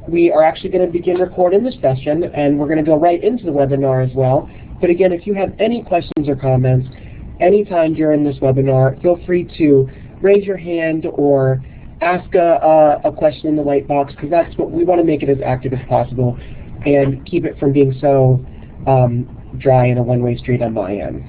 we are actually going to begin recording the session, and we're going to go right into the webinar as well. But again, if you have any questions or comments anytime during this webinar, feel free to raise your hand or ask a question in the white box, because that's what we want to make it as active as possible and keep it from being so dry and a one-way street on my end.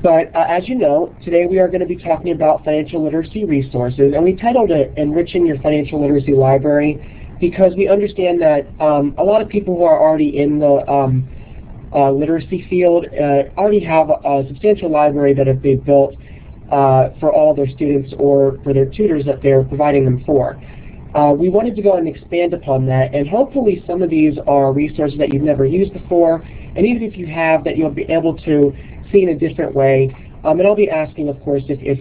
But as you know, today we are going to be talking about financial literacy resources, and we titled it Enriching Your Financial Literacy Library because we understand that a lot of people who are already in the literacy field already have a substantial library that they've built for all their students or for their tutors that they're providing them for. We wanted to go and expand upon that, and hopefully some of these are resources that you've never used before, and even if you have, that you'll be able to see in a different way. And I'll be asking, of course, if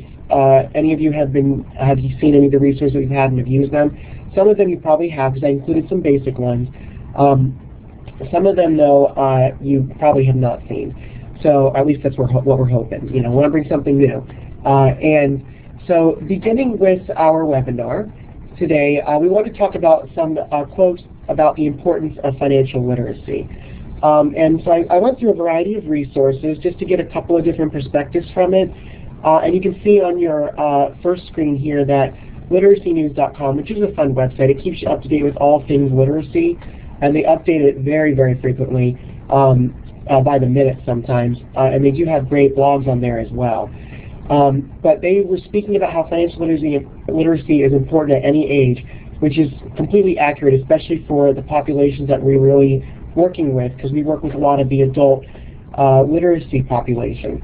any of you have you seen any of the resources we've had and have used them. Some of them you probably have, because I included some basic ones. Some of them, though, you probably have not seen. So at least that's what we're hoping. You know, we want to bring something new. And so beginning with our webinar today, we want to talk about some quotes about the importance of financial literacy. And so I went through a variety of resources just to get a couple of different perspectives from it. And you can see on your first screen here that literacynews.com, which is a fun website. It keeps you up to date with all things literacy, and they update it very, very frequently, by the minute sometimes. And they do have great blogs on there as well. But they were speaking about how financial literacy is important at any age, which is completely accurate, especially for the populations that we're really working with, because we work with a lot of the adult literacy population.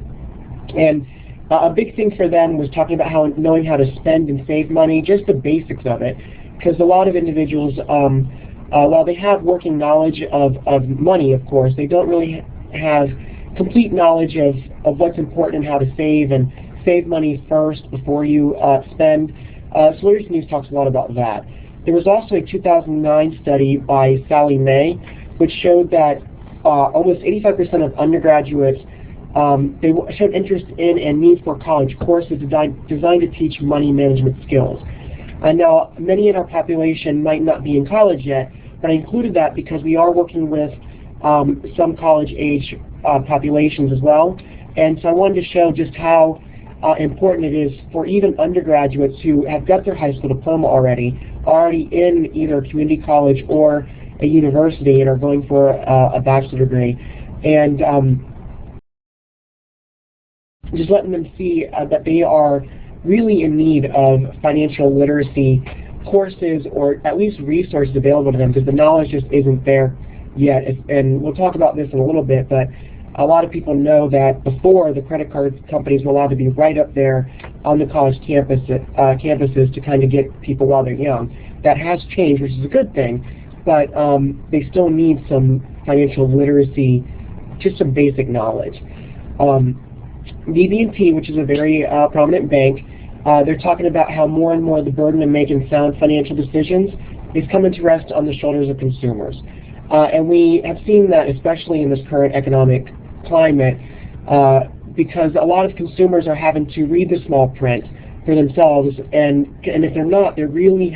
And a big thing for them was talking about how knowing how to spend and save money, just the basics of it, because a lot of individuals, while they have working knowledge of money, of course, they don't really have complete knowledge of what's important and how to save, and save money first before you spend. So Literacy News talks a lot about that. There was also a 2009 study by Sally May, which showed that almost 85% of undergraduates they showed interest in and need for college courses designed to teach money management skills. And now, many in our population might not be in college yet, but I included that because we are working with some college-age populations as well. And so I wanted to show just how important it is for even undergraduates who have got their high school diploma already in either a community college or a university and are going for a bachelor degree, and just letting them see that they are really in need of financial literacy courses, or at least resources available to them, because the knowledge just isn't there yet. And we'll talk about this in a little bit, but a lot of people know that before, the credit card companies were allowed to be right up there on the college campuses to kind of get people while they're young. That has changed, which is a good thing, but they still need some financial literacy, just some basic knowledge. BB&T, which is a very prominent bank, they're talking about how more and more the burden of making sound financial decisions is coming to rest on the shoulders of consumers. And we have seen that especially in this current economic climate, because a lot of consumers are having to read the small print for themselves, and if they're not, they're really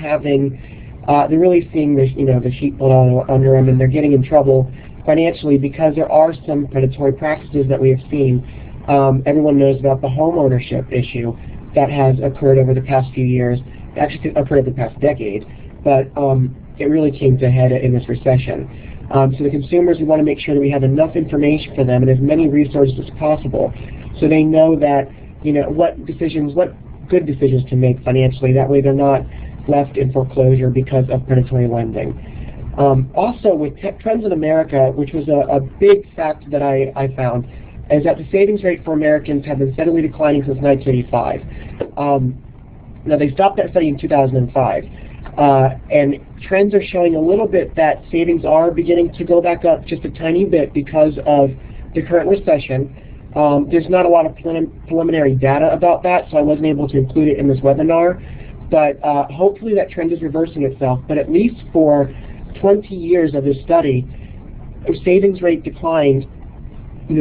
seeing the sheet pulled under them, and they're getting in trouble financially because there are some predatory practices that we have seen. Everyone knows about the home ownership issue that has occurred over the past few years. Actually, occurred over the past decade, but it really came to a head in this recession. So the consumers, we want to make sure that we have enough information for them and as many resources as possible, so they know that what good decisions to make financially. That way, they're not left in foreclosure because of predatory lending. Also, with trends in America, which was a big fact that I found, is that the savings rate for Americans have been steadily declining since 1985. Now, they stopped that study in 2005. And trends are showing a little bit that savings are beginning to go back up just a tiny bit because of the current recession. There's not a lot of preliminary data about that, so I wasn't able to include it in this webinar. But hopefully that trend is reversing itself. But at least for 20 years of this study, savings rate declined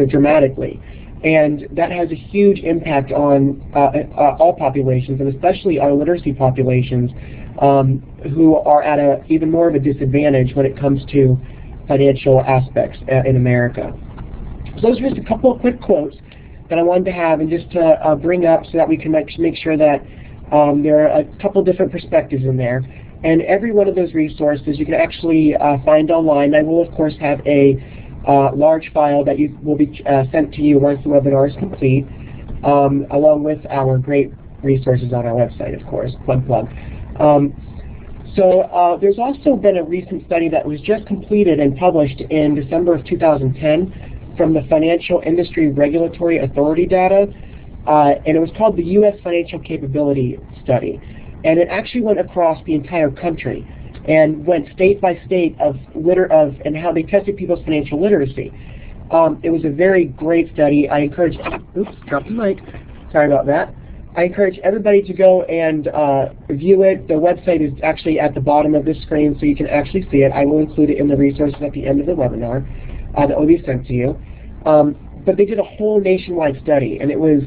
dramatically. And that has a huge impact on all populations, and especially our literacy populations, who are at even more of a disadvantage when it comes to financial aspects in America. So those are just a couple of quick quotes that I wanted to have and just to bring up so that we can make sure that there are a couple different perspectives in there. And every one of those resources you can actually find online. I will, of course, have a large file that will be sent to you once the webinar is complete, along with our great resources on our website, of course. Plug, plug. So there's also been a recent study that was just completed and published in December of 2010 from the Financial Industry Regulatory Authority data, and it was called the U.S. Financial Capability Study. And it actually went across the entire country and went state by state and how they tested people's financial literacy. It was a very great study. I encourage, oops, dropped the mic. Sorry about that. I encourage everybody to go and view it. The website is actually at the bottom of this screen, so you can actually see it. I will include it in the resources at the end of the webinar that will be sent to you. But they did a whole nationwide study, and it was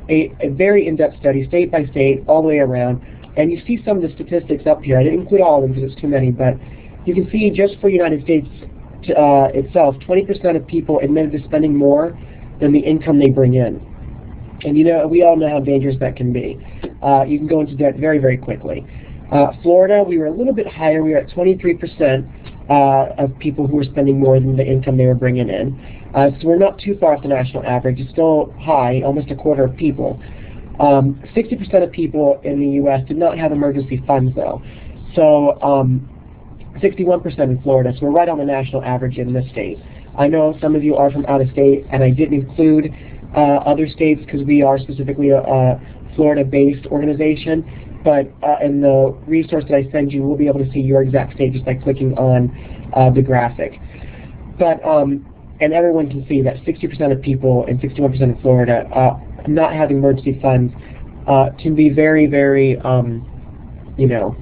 a very in-depth study, state by state, all the way around. And you see some of the statistics up here. I didn't include all of them because it's too many, but you can see just for the United States itself, 20% of people admitted to spending more than the income they bring in. And you know, we all know how dangerous that can be. You can go into debt very, very quickly. Florida, we were a little bit higher. We were at 23% of people who were spending more than the income they were bringing in. So we're not too far off the national average. It's still high, almost a quarter of people. 60% of people in the U.S. did not have emergency funds, though. So 61% in Florida. So we're right on the national average in this state. I know some of you are from out of state, and I didn't include other states because we are specifically a Florida-based organization. But in the resource that I send you, we'll be able to see your exact state just by clicking on the graphic. But and everyone can see that 60% of people and 61% in Florida not having emergency funds can be very, very, you know,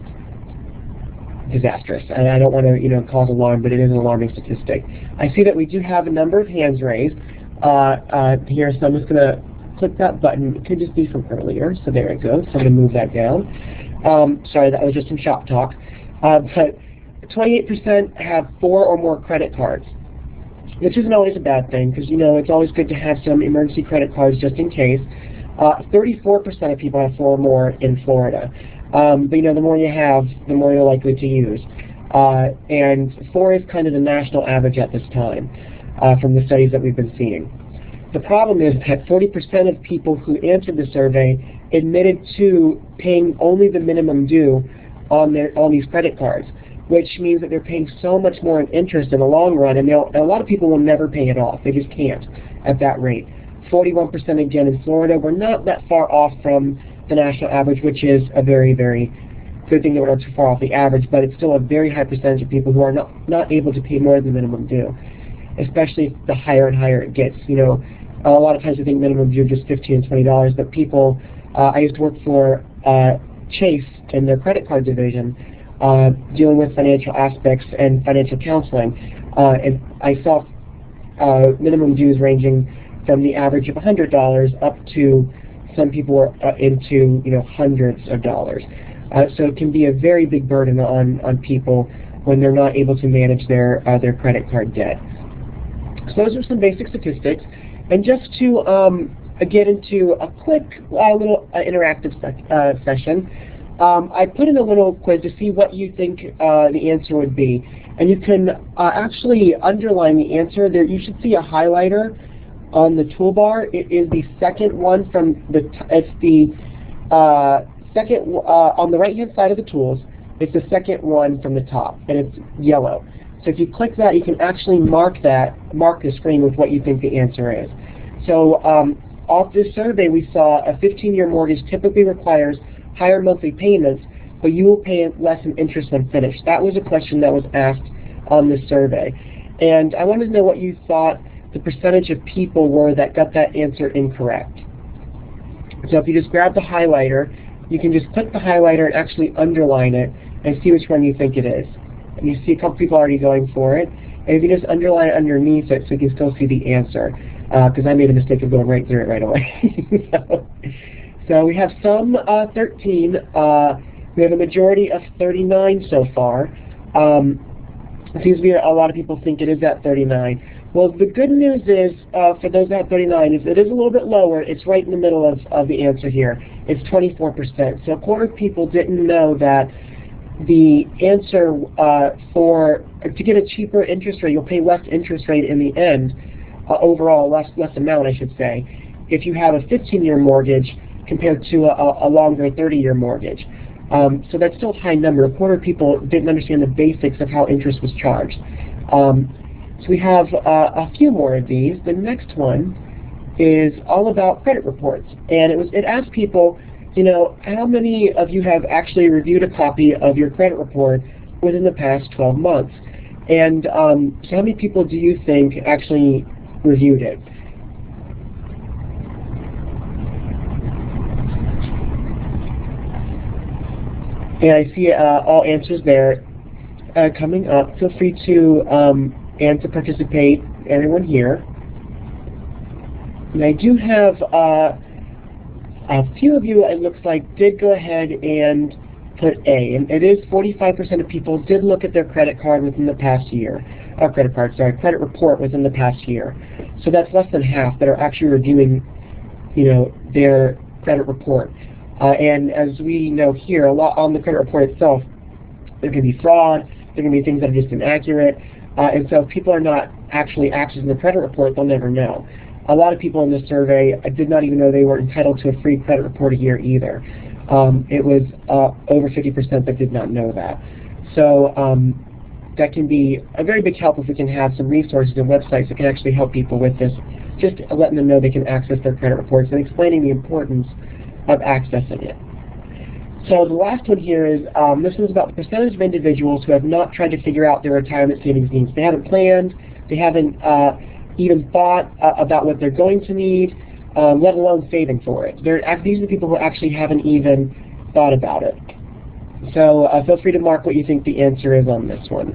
disastrous. And I don't want to, you know, cause alarm, but it is an alarming statistic. I see that we do have a number of hands raised here, so I'm just going to click that button. It could just be from earlier, so there it goes. So I'm going to move that down. Sorry, that was just some shop talk. But 28% have 4 or more credit cards, which isn't always a bad thing because, you know, it's always good to have some emergency credit cards just in case. 34% of people have 4 or more in Florida. But, you know, the more you have, the more you're likely to use. And 4 is kind of the national average at this time from the studies that we've been seeing. The problem is that 40% of people who answered the survey admitted to paying only the minimum due on these credit cards, which means that they're paying so much more in interest in the long run, and a lot of people will never pay it off. They just can't at that rate. 41% again in Florida. We're not that far off from the national average, which is a very, very good thing that we're not too far off the average, but it's still a very high percentage of people who are not able to pay more than the minimum due, especially the higher and higher it gets. You know, a lot of times we think minimum due is just $15 and $20, but people, I used to work for Chase in their credit card division, dealing with financial aspects and financial counseling, and I saw minimum dues ranging from the average of $100 up to some people are into, you know, hundreds of dollars. So it can be a very big burden on people when they're not able to manage their credit card debt. So those are some basic statistics, and just to get into a quick little interactive session. I put in a little quiz to see what you think the answer would be, and you can actually underline the answer. There, you should see a highlighter on the toolbar. It is the second one from the. It's the second on the right-hand side of the tools. It's the second one from the top, and it's yellow. So if you click that, you can actually mark the screen with what you think the answer is. So off this survey, we saw a 15-year mortgage typically requires higher monthly payments, but you will pay less in interest when finished. That was a question that was asked on this survey. And I wanted to know what you thought the percentage of people were that got that answer incorrect. So if you just grab the highlighter, you can just click the highlighter and actually underline it and see which one you think it is. And you see a couple people already going for it. And if you just underline it underneath it so you can still see the answer, because I made a mistake of going right through it right away. So we have some 13. We have a majority of 39 so far. It seems to be a lot of people think it is at 39. Well, the good news is, for those at 39, is it is a little bit lower. It's right in the middle of the answer here. It's 24%. So a quarter of people didn't know that the answer to get a cheaper interest rate, you'll pay less interest rate in the end, overall, less amount, I should say, if you have a 15-year mortgage compared to a longer 30-year mortgage. So that's still a high number. A quarter of people didn't understand the basics of how interest was charged. So we have a few more of these. The next one is all about credit reports, and it asked people, you know, how many of you have actually reviewed a copy of your credit report within the past 12 months? And so how many people do you think actually reviewed it? And I see all answers there coming up. Feel free to and to participate, everyone here. And I do have a few of you, it looks like, did go ahead and put A. And it is 45% of people did look at their credit card within the past year. Credit report within the past year. So that's less than half that are actually reviewing, you know, their credit report. And as we know here, a lot on the credit report itself, there can be fraud, there can be things that are just inaccurate, and so if people are not actually accessing the credit report, they'll never know. A lot of people in this survey did not even know they were entitled to a free credit report a year either. It was over 50% that did not know that. So that can be a very big help if we can have some resources and websites that can actually help people with this, just letting them know they can access their credit reports and explaining the importance of accessing it. So the last one here is, this is about the percentage of individuals who have not tried to figure out their retirement savings needs. They haven't planned, they haven't even thought about what they're going to need, let alone saving for it. These are the people who actually haven't even thought about it. So feel free to mark what you think the answer is on this one.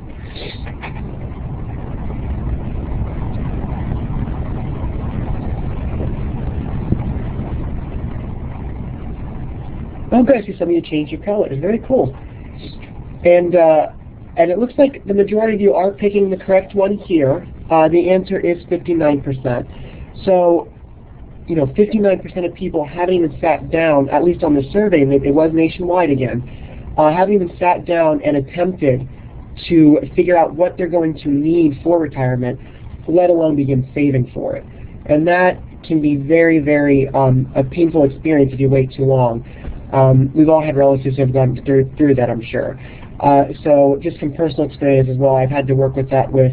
Oh, good. I see some of you changed your color. It's very cool. And it looks like the majority of you are picking the correct one here. The answer is 59%. So, you know, 59% of people haven't even sat down, at least on the survey, and it was nationwide again, haven't even sat down and attempted to figure out what they're going to need for retirement, let alone begin saving for it. And that can be very, very a painful experience if you wait too long. We've all had relatives who have gone through that, I'm sure. So just from personal experience as well, I've had to work with that with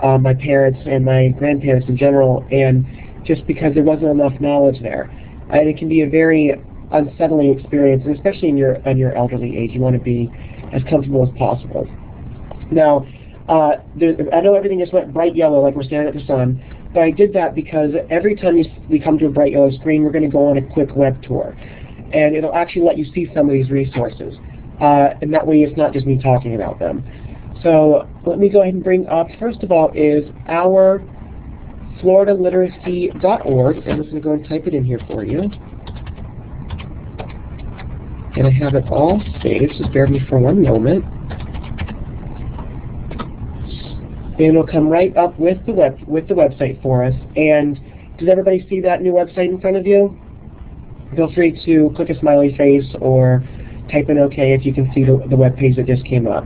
my parents and my grandparents in general, and just because there wasn't enough knowledge there. And it can be a very unsettling experience, and especially in your elderly age. You want to be as comfortable as possible. Now, I know everything just went bright yellow like we're staring at the sun, but I did that because every time we come to a bright yellow screen, we're going to go on a quick web tour. And it'll actually let you see some of these resources. And that way it's not just me talking about them. So let me go ahead and bring up, first of all, is our floridaliteracy.org. I'm just going to go and type it in here for you. And I have it all saved, so bear with me for one moment. And it'll come right up with the website for us. And does everybody see that new website in front of you? Feel free to click a smiley face or type in OK if you can see the web page that just came up.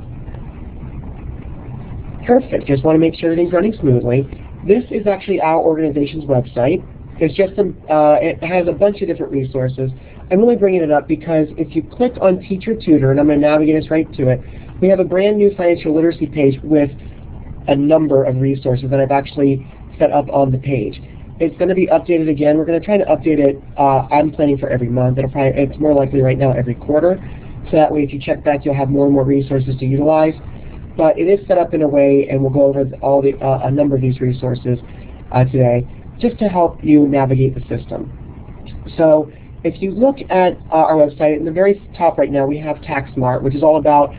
Perfect. Just want to make sure everything's running smoothly. This is actually our organization's website. It's just it has a bunch of different resources. I'm only bringing it up because if you click on Teacher Tutor, and I'm going to navigate us right to it, we have a brand new financial literacy page with a number of resources that I've actually set up on the page. It's going to be updated again. We're going to try to update it. I'm planning for every month. It's more likely right now every quarter. So that way if you check back, you'll have more and more resources to utilize. But it is set up in a way, and we'll go over a number of these resources today, just to help you navigate the system. So if you look at our website, in the very top right now, we have TaxSmart, which is all about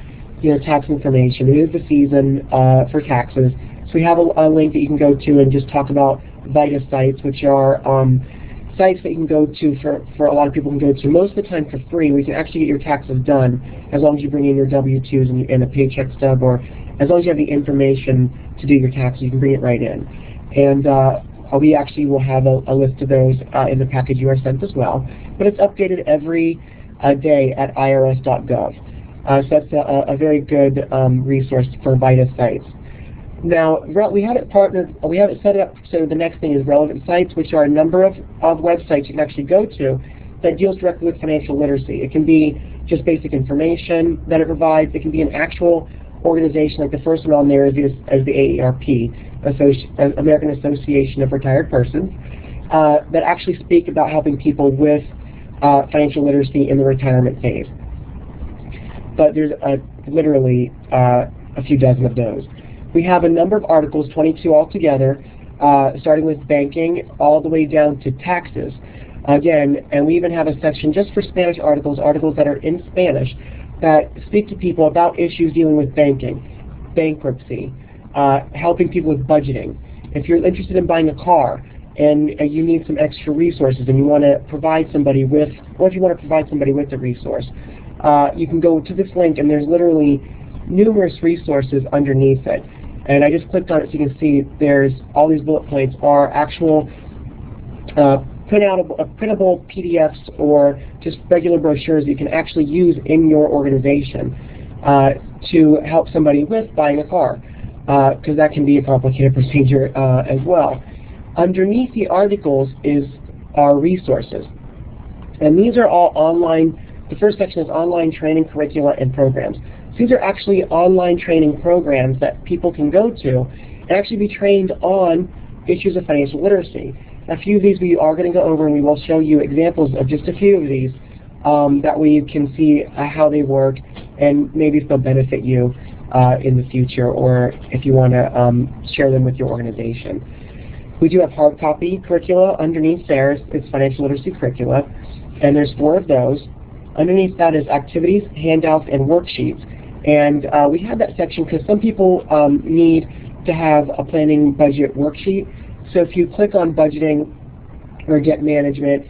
tax information. It is the season for taxes. So we have a link that you can go to and just talk about VITA sites, which are sites that you can go to for a lot of people can go to most of the time for free. We can actually get your taxes done as long as you bring in your W-2s and a paycheck stub, or as long as you have the information to do your taxes, you can bring it right in. And we actually will have a list of those in the package you are sent as well. But it's updated every day at irs.gov. So that's a very good resource for VITA sites. Now, we have it set up so the next thing is relevant sites, which are a number of websites you can actually go to that deals directly with financial literacy. It can be just basic information that it provides. It can be an actual organization, like the first one on there is the AARP, American Association of Retired Persons, that actually speak about helping people with financial literacy in the retirement phase. But there's literally a few dozen of those. We have a number of articles, 22 altogether, starting with banking all the way down to taxes. Again, and we even have a section just for Spanish articles that are in Spanish, that speak to people about issues dealing with banking, bankruptcy, helping people with budgeting. If you're interested in buying a car and you need some extra resources and you want to provide somebody with, or if you want to provide somebody with a resource, you can go to this link and there's literally numerous resources underneath it. And I just clicked on it so you can see there's all these bullet points are actual printable PDFs or just regular brochures that you can actually use in your organization to help somebody with buying a car, because that can be a complicated procedure as well. Underneath the articles are resources, and these are all online. The first section is online training, curricula, and programs. So these are actually online training programs that people can go to and actually be trained on issues of financial literacy. A few of these we are going to go over, and we will show you examples of just a few of these that we can see how they work and maybe if they'll benefit you in the future, or if you want to share them with your organization. We do have hard copy curricula. Underneath there is financial literacy curricula, and there's 4 of those. Underneath that is activities, handouts, and worksheets. And we have that section because some people need to have a planning budget worksheet. So if you click on budgeting or debt management,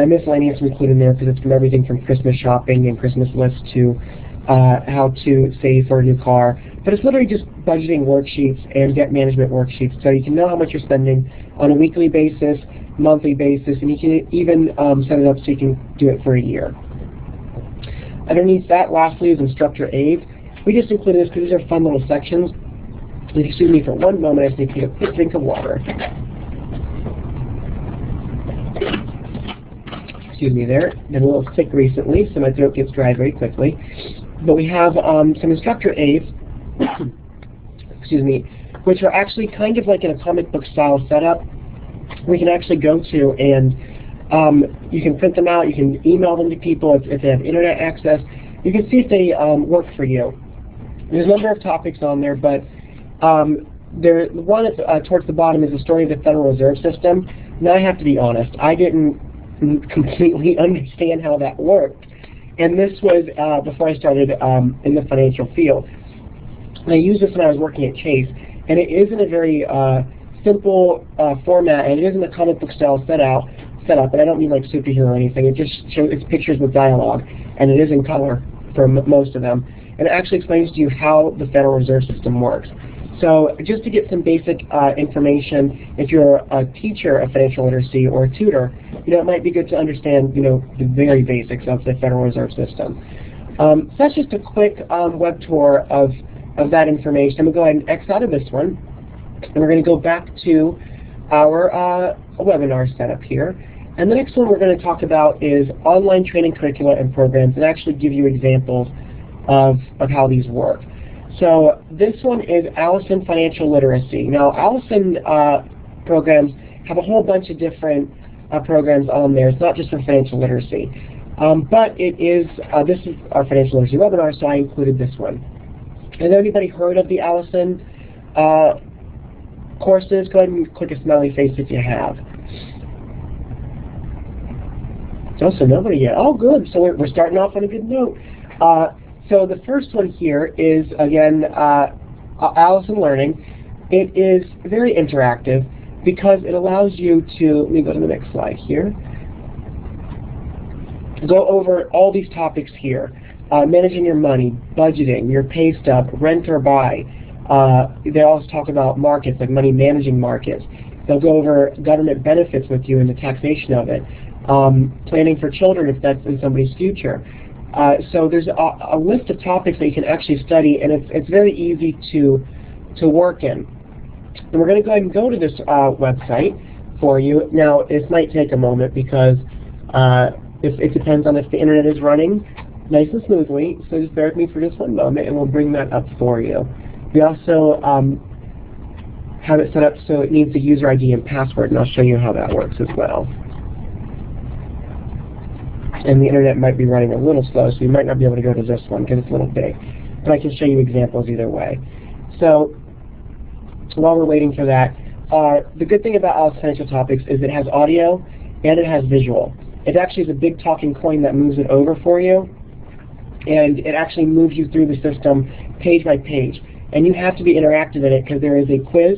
miscellaneous included in there because it's from everything from Christmas shopping and Christmas lists to how to save for a new car. But it's literally just budgeting worksheets and debt management worksheets, so you can know how much you're spending on a weekly basis, monthly basis, and you can even set it up so you can do it for a year. Underneath that, lastly, is instructor aid. We just included this because these are fun little sections. Excuse me for one moment, I just need to take a quick drink of water. Excuse me there. Been a little sick recently, so my throat gets dry very quickly. But we have some instructor aids, excuse me, which are actually kind of like in a comic book style setup. We can actually go to and you can print them out, you can email them to people if they have internet access. You can see if they work for you. There's a number of topics on there, but the one towards the bottom is the story of the Federal Reserve System. Now I have to be honest, I didn't completely understand how that worked. And this was before I started in the financial field. And I used this when I was working at Chase, and it is in a very simple format, and it is in a comic book style setup, and I don't mean like superhero or anything. It just shows it's pictures with dialogue, and it is in color for most of them. And it actually explains to you how the Federal Reserve System works. So just to get some basic information, if you're a teacher of financial literacy or a tutor, it might be good to understand, the very basics of the Federal Reserve System. So that's just a quick web tour of that information. I'm going to go ahead and X out of this one, and we're going to go back to our webinar setup here. And the next one we're going to talk about is online training curricula and programs, and actually give you examples of how these work. So this one is Allison Financial Literacy. Now Allison programs have a whole bunch of different programs on there. It's not just for financial literacy. But it is, this is our financial literacy webinar, so I included this one. Has anybody heard of the Allison courses? Go ahead and click a smiley face if you have. Oh, so nobody yet. Oh, good. So we're starting off on a good note. So the first one here is, again, Allison Learning. It is very interactive because it allows you to, let me go to the next slide here. go over all these topics here. Managing your money, budgeting, your pay stub, rent or buy. They also talk about markets, like money managing markets. They'll go over government benefits with you and the taxation of it. Planning for children if that's in somebody's future. So there's a list of topics that you can actually study, and it's very easy to work in. And we're going to go ahead and go to this website for you. Now, this might take a moment because it depends on if the internet is running nice and smoothly, so just bear with me for just one moment and we'll bring that up for you. We also have it set up so it needs a user ID and password, and I'll show you how that works as well. And the internet might be running a little slow, so you might not be able to go to this one because it's a little big. But I can show you examples either way. So while we're waiting for that, the good thing about Alice Financial Topics is it has audio and it has visual. It actually is a big talking coin that moves it over for you, and it actually moves you through the system page by page. And you have to be interactive in it because there is a quiz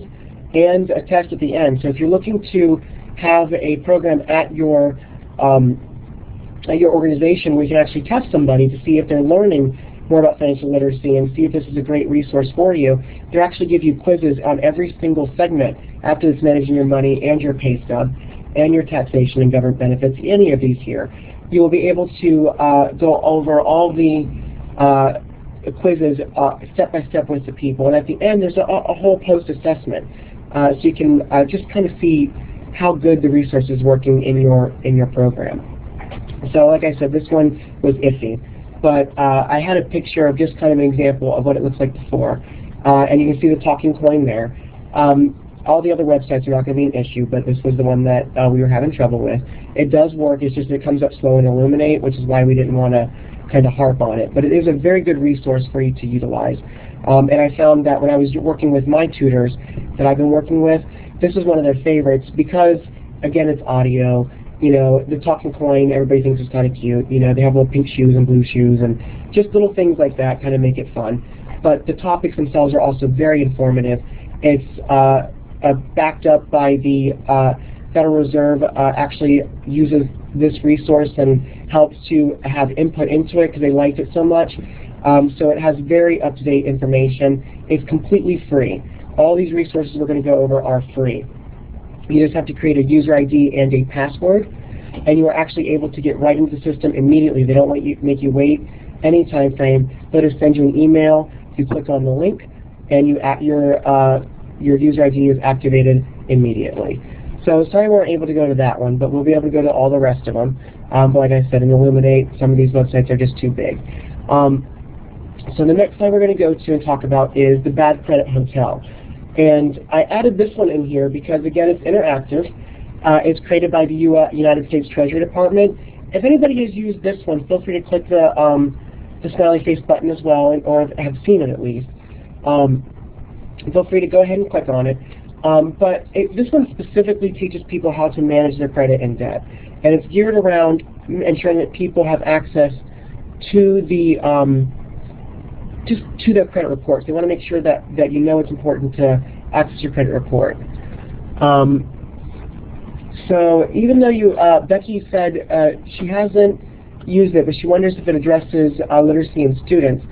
and a test at the end. So if you're looking to have a program at your organization where you can actually test somebody to see if they're learning more about financial literacy and see if this is a great resource for you, they actually give you quizzes on every single segment after this managing your money and your pay stub and your taxation and government benefits, any of these here. You will be able to go over all the quizzes step by step with the people, and at the end there's a whole post assessment, so you can just kind of see how good the resource is working in your program. So like I said, this one was iffy, but I had a picture of just kind of an example of what it looks like before, and you can see the talking coin there. All the other websites are not going to be an issue, but this was the one that we were having trouble with. It does work, it's just it comes up slow in Illuminate, which is why we didn't want to kind of harp on it. But it is a very good resource for you to utilize. And I found that when I was working with my tutors that I've been working with, this is one of their favorites because, again, it's audio. You know, the talking coin, everybody thinks is kind of cute. You know, they have little pink shoes and blue shoes, and just little things like that kind of make it fun. But the topics themselves are also very informative. It's backed up by the Federal Reserve, actually uses this resource and helps to have input into it because they liked it so much. So it has very up-to-date information. It's completely free. All these resources we're going to go over are free. You just have to create a user ID and a password, and you are actually able to get right into the system immediately. They don't make you wait any time frame. They'll just send you an email. You click on the link, and your user ID is activated immediately. So sorry we weren't able to go to that one, but we'll be able to go to all the rest of them. But like I said, in Illuminate, some of these websites are just too big. So the next one we're going to go to and talk about is the Bad Credit Hotel. And I added this one in here because, again, it's interactive. It's created by the United States Treasury Department. If anybody has used this one, feel free to click the smiley face button as well, or have seen it at least. Feel free to go ahead and click on it. But this one specifically teaches people how to manage their credit and debt. And it's geared around ensuring that people have access to the to their credit reports. They want to make sure that you know it's important to access your credit report. So even though Becky said she hasn't used it, but she wonders if it addresses literacy in students.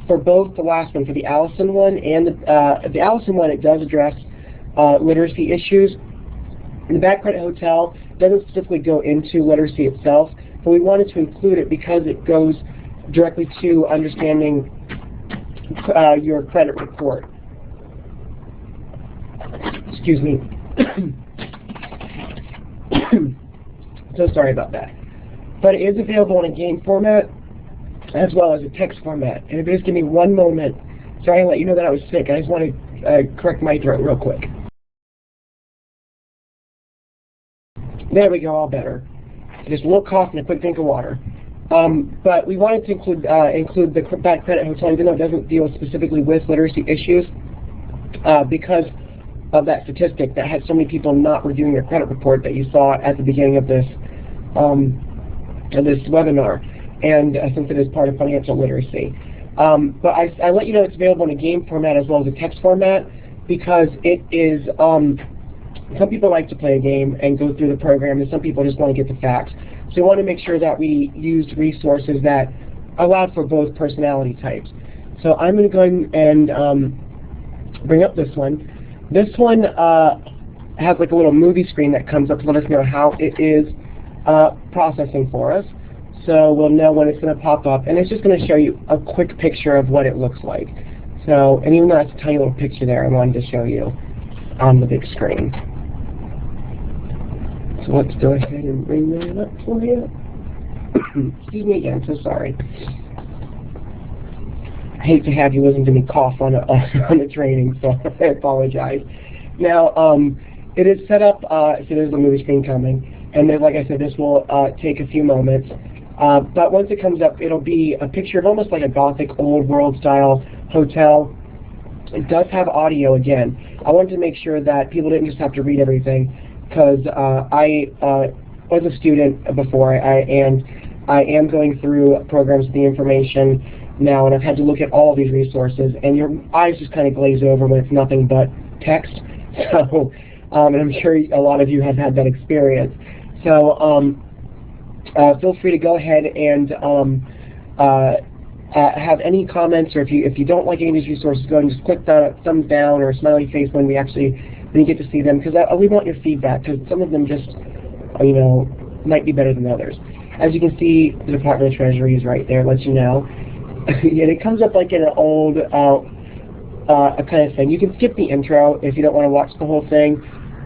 For both the last one, for the Allison one and the Allison one, it does address literacy issues. The Bad Credit Hotel doesn't specifically go into literacy itself, but we wanted to include it because it goes directly to understanding your credit report. Excuse me. So sorry about that. But it is available in a game format as well as a text format. And if you just give me one moment, sorry to let you know that I was sick. I just want to correct my throat real quick. There we go, all better. Just a little cough and a quick drink of water. But we wanted to include the Bad Credit Hotel, even though it doesn't deal specifically with literacy issues, because of that statistic that had so many people not reviewing their credit report that you saw at the beginning of this webinar, and since it is part of financial literacy. But I let you know it's available in a game format as well as a text format because it is, some people like to play a game and go through the program, and some people just want to get the facts. So we want to make sure that we used resources that allowed for both personality types. So I'm going to go ahead and bring up this one. This one has like a little movie screen that comes up to let us know how it is processing for us. So we'll know when it's going to pop up, and it's just going to show you a quick picture of what it looks like. So, and even though that's a tiny little picture there, I wanted to show you on the big screen. So let's go ahead and bring that up for you. Excuse me again, so sorry. I hate to have you listen to me cough on a training, so I apologize. Now, it is set up, so there's the movie screen coming, and then, like I said, this will take a few moments. But once it comes up, it'll be a picture of almost like a Gothic old world style hotel. It does have audio again. I wanted to make sure that people didn't just have to read everything, because I was a student before, and I am going through programs with the information now, and I've had to look at all of these resources, and your eyes just kind of glaze over when it's nothing but text. So, and I'm sure a lot of you have had that experience. So, feel free to go ahead and have any comments, or if you don't like any of these resources, go ahead and just click the thumbs down or a smiley face when you get to see them, because we want your feedback, because some of them just, might be better than others. As you can see, the Department of Treasury is right there, lets you know. And it comes up like in an old kind of thing. You can skip the intro if you don't want to watch the whole thing,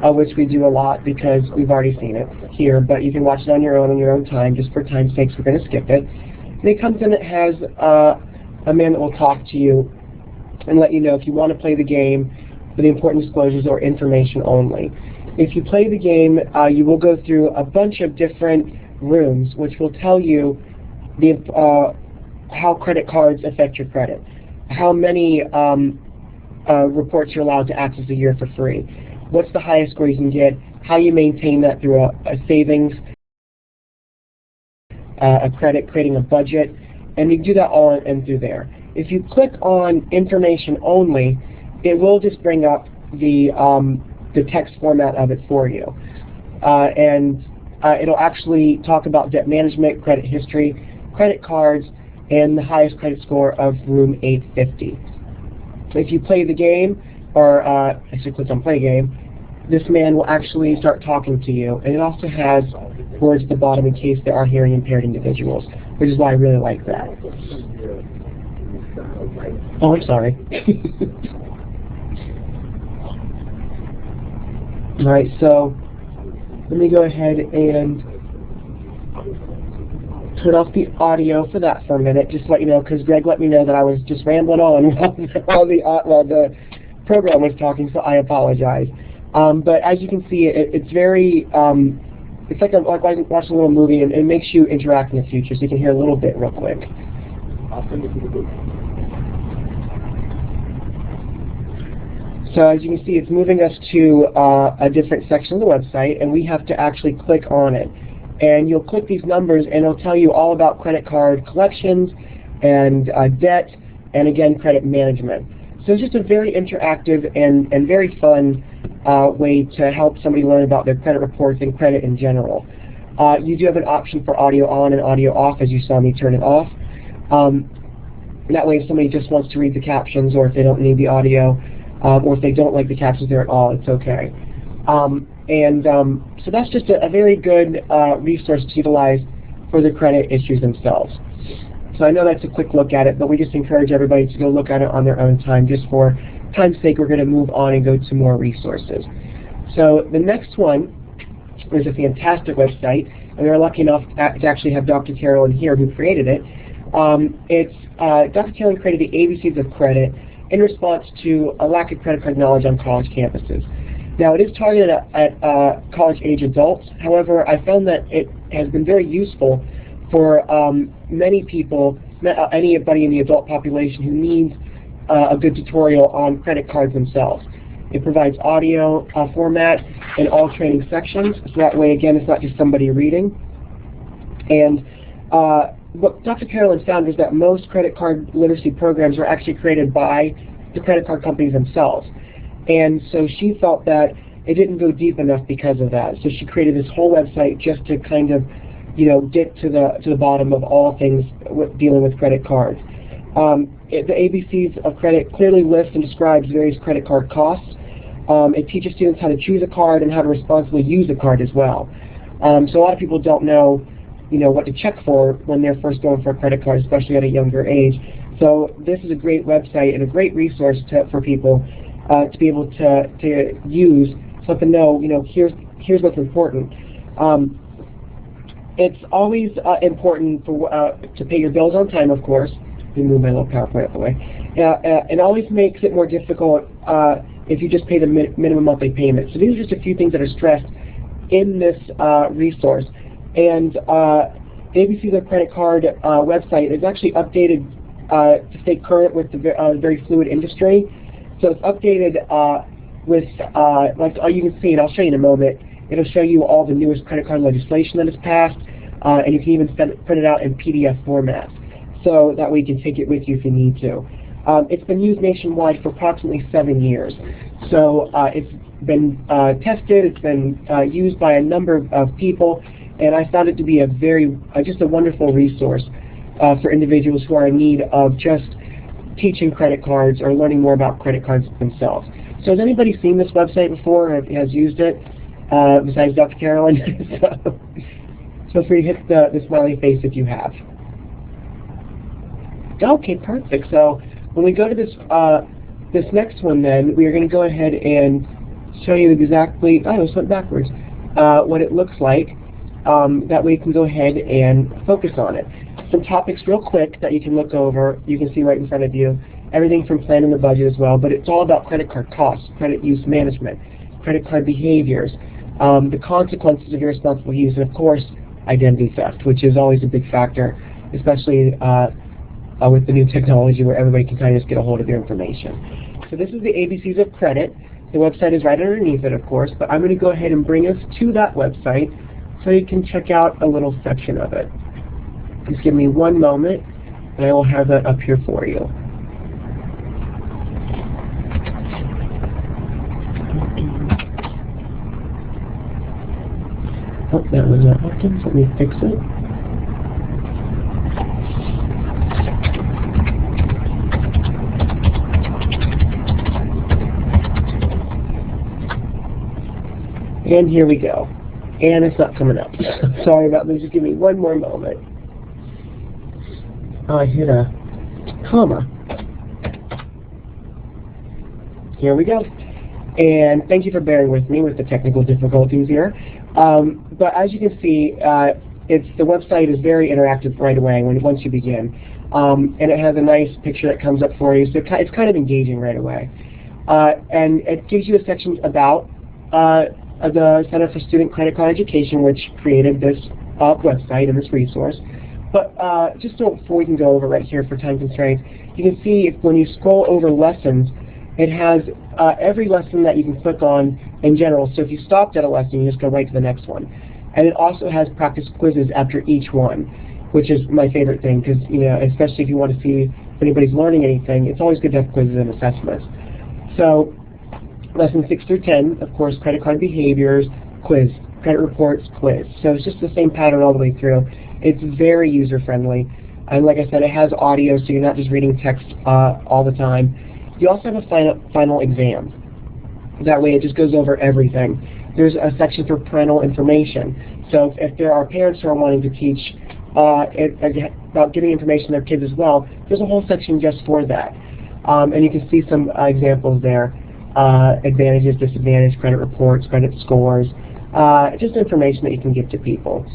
which we do a lot because we've already seen it here, but you can watch it on your own time. Just for time's sake, we're going to skip it. And it comes in, it has a man that will talk to you and let you know if you want to play the game for the important disclosures or information only. If you play the game, you will go through a bunch of different rooms which will tell you how credit cards affect your credit, how many reports you're allowed to access a year for free, what's the highest score you can get, how you maintain that through a savings, a credit, creating a budget, and you can do that all in through there. If you click on information only, it will just bring up the text format of it for you. And it'll actually talk about debt management, credit history, credit cards, and the highest credit score of room 850. So if you play the game, or actually click on play game, this man will actually start talking to you, and it also has words at the bottom in case there are hearing impaired individuals, which is why I really like that. Oh, I'm sorry. Alright, so let me go ahead and turn off the audio for that for a minute, just to let you know, because Greg let me know that I was just rambling on while the program was talking, so I apologize. But as you can see, it's very, it's like watching a little movie, and it makes you interact in the future, so you can hear a little bit real quick. So as you can see, it's moving us to a different section of the website, and we have to actually click on it. And you'll click these numbers, and it'll tell you all about credit card collections and debt, and again, credit management. So it's just a very interactive and very fun way to help somebody learn about their credit reports and credit in general. You do have an option for audio on and audio off, as you saw me turn it off. That way, if somebody just wants to read the captions, or if they don't need the audio, or if they don't like the captions there at all, it's okay. So that's just a very good resource to utilize for the credit issues themselves. So I know that's a quick look at it, but we just encourage everybody to go look at it on their own time. Just for time's sake, we're going to move on and go to more resources. So the next one is a fantastic website, and we are lucky enough to actually have Dr. Carolyn here who created it. Dr. Carolyn created the ABCs of credit in response to a lack of credit card knowledge on college campuses. Now, it is targeted at college-age adults. However, I found that it has been very useful for many people, anybody in the adult population who needs a good tutorial on credit cards themselves. It provides audio format in all training sections, so that way, again, it's not just somebody reading. And what Dr. Carolyn found was that most credit card literacy programs are actually created by the credit card companies themselves. And so she felt that it didn't go deep enough because of that. So she created this whole website just to kind of get to the bottom of all things dealing with credit cards. The ABCs of credit clearly lists and describes various credit card costs. It teaches students how to choose a card and how to responsibly use a card as well. So a lot of people don't know, what to check for when they're first going for a credit card, especially at a younger age. So this is a great website and a great resource for people to be able to use, so let them know, here's what's important. It's always important to pay your bills on time, of course. Let me move my little PowerPoint out of the way. It always makes it more difficult if you just pay the minimum monthly payment. So these are just a few things that are stressed in this resource. And ABC's of Credit Card website is actually updated to stay current with the very fluid industry. So it's updated with, like you can see, and I'll show you in a moment, it'll show you all the newest credit card legislation that has passed, and you can even print it out in PDF format. So that way you can take it with you if you need to. It's been used nationwide for approximately 7 years. So it's been tested, it's been used by a number of people, and I found it to be just a wonderful resource for individuals who are in need of just teaching credit cards or learning more about credit cards themselves. So has anybody seen this website before or has used it, besides Dr. Carolyn? So feel free to hit the smiley face if you have. Okay, perfect. So when we go to this next one, then we are going to go ahead and show you exactly. I almost went backwards. What it looks like. That way you can go ahead and focus on it. Some topics real quick that you can look over. You can see right in front of you. Everything from planning the budget as well, but it's all about credit card costs, credit use management, credit card behaviors, the consequences of irresponsible use, and of course, identity theft, which is always a big factor, especially with the new technology where everybody can kind of just get a hold of your information. So this is the ABCs of credit. The website is right underneath it, of course, but I'm going to go ahead and bring us to that website so you can check out a little section of it. Just give me one moment, and I will have that up here for you. Oh, that was not working, so let me fix it. And here we go. And it's not coming up. Sorry about this, just give me one more moment. Oh, I hit a comma. Here we go. And thank you for bearing with me with the technical difficulties here. But as you can see, the website is very interactive right away once you begin. And it has a nice picture that comes up for you, so it's kind of engaging right away. And it gives you a section about the Center for Student Credit Card Education, which created this website and this resource. But just before we can go over right here for time constraints, you can see when you scroll over lessons, it has every lesson that you can click on in general. So if you stopped at a lesson, you just go right to the next one. And it also has practice quizzes after each one, which is my favorite thing, because especially if you want to see if anybody's learning anything, it's always good to have quizzes and assessments. So lessons 6 through 10, of course, credit card behaviors, quiz, credit reports, quiz. So it's just the same pattern all the way through. It's very user-friendly. And like I said, it has audio, so you're not just reading text all the time. You also have a final exam. That way it just goes over everything. There's a section for parental information. So if there are parents who are wanting to teach about giving information to their kids as well, there's a whole section just for that. And you can see some examples there. Advantages, disadvantages, credit reports, credit scores, just information that you can give to people.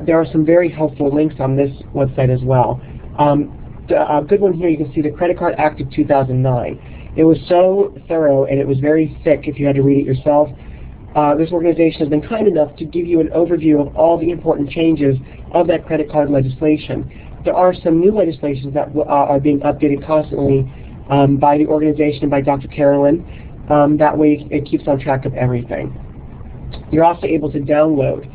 There are some very helpful links on this website as well. A good one here, you can see the Credit Card Act of 2009. It was so thorough and it was very thick if you had to read it yourself. This organization has been kind enough to give you an overview of all the important changes of that credit card legislation. There are some new legislations that are being updated constantly by the organization and by Dr. Carolyn. That way it keeps on track of everything. You're also able to download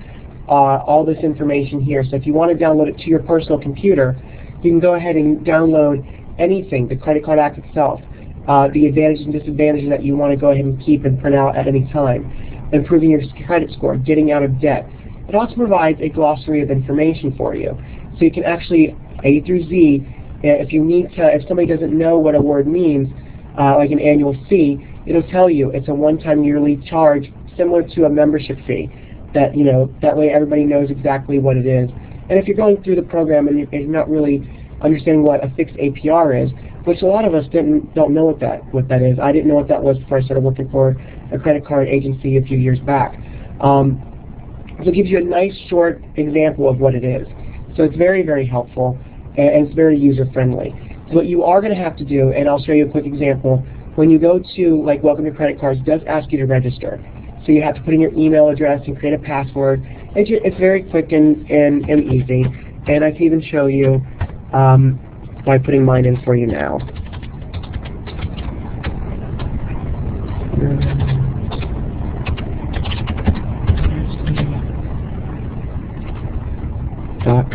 all this information here. So if you want to download it to your personal computer, you can go ahead and download anything, the Credit Card Act itself, the advantages and disadvantages that you want to go ahead and keep and print out at any time, improving your credit score, getting out of debt, it also provides a glossary of information for you. So you can actually, A through Z, if you need to, if somebody doesn't know what a word means, like an annual fee, it'll tell you it's a one-time yearly charge similar to a membership fee. That, you know, that way everybody knows exactly what it is. And if you're going through the program and you're not really understanding what a fixed APR is, which a lot of us don't know what that is. I didn't know what that was before I started working for a credit card agency a few years back. So it gives you a nice short example of what it is. So it's very, very helpful, and it's very user-friendly. So what you are going to have to do, and I'll show you a quick example, when you go to, like, Welcome to Credit Cards, it does ask you to register. So you have to put in your email address and create a password. It's very quick and easy. And I can even show you by putting mine in for you now.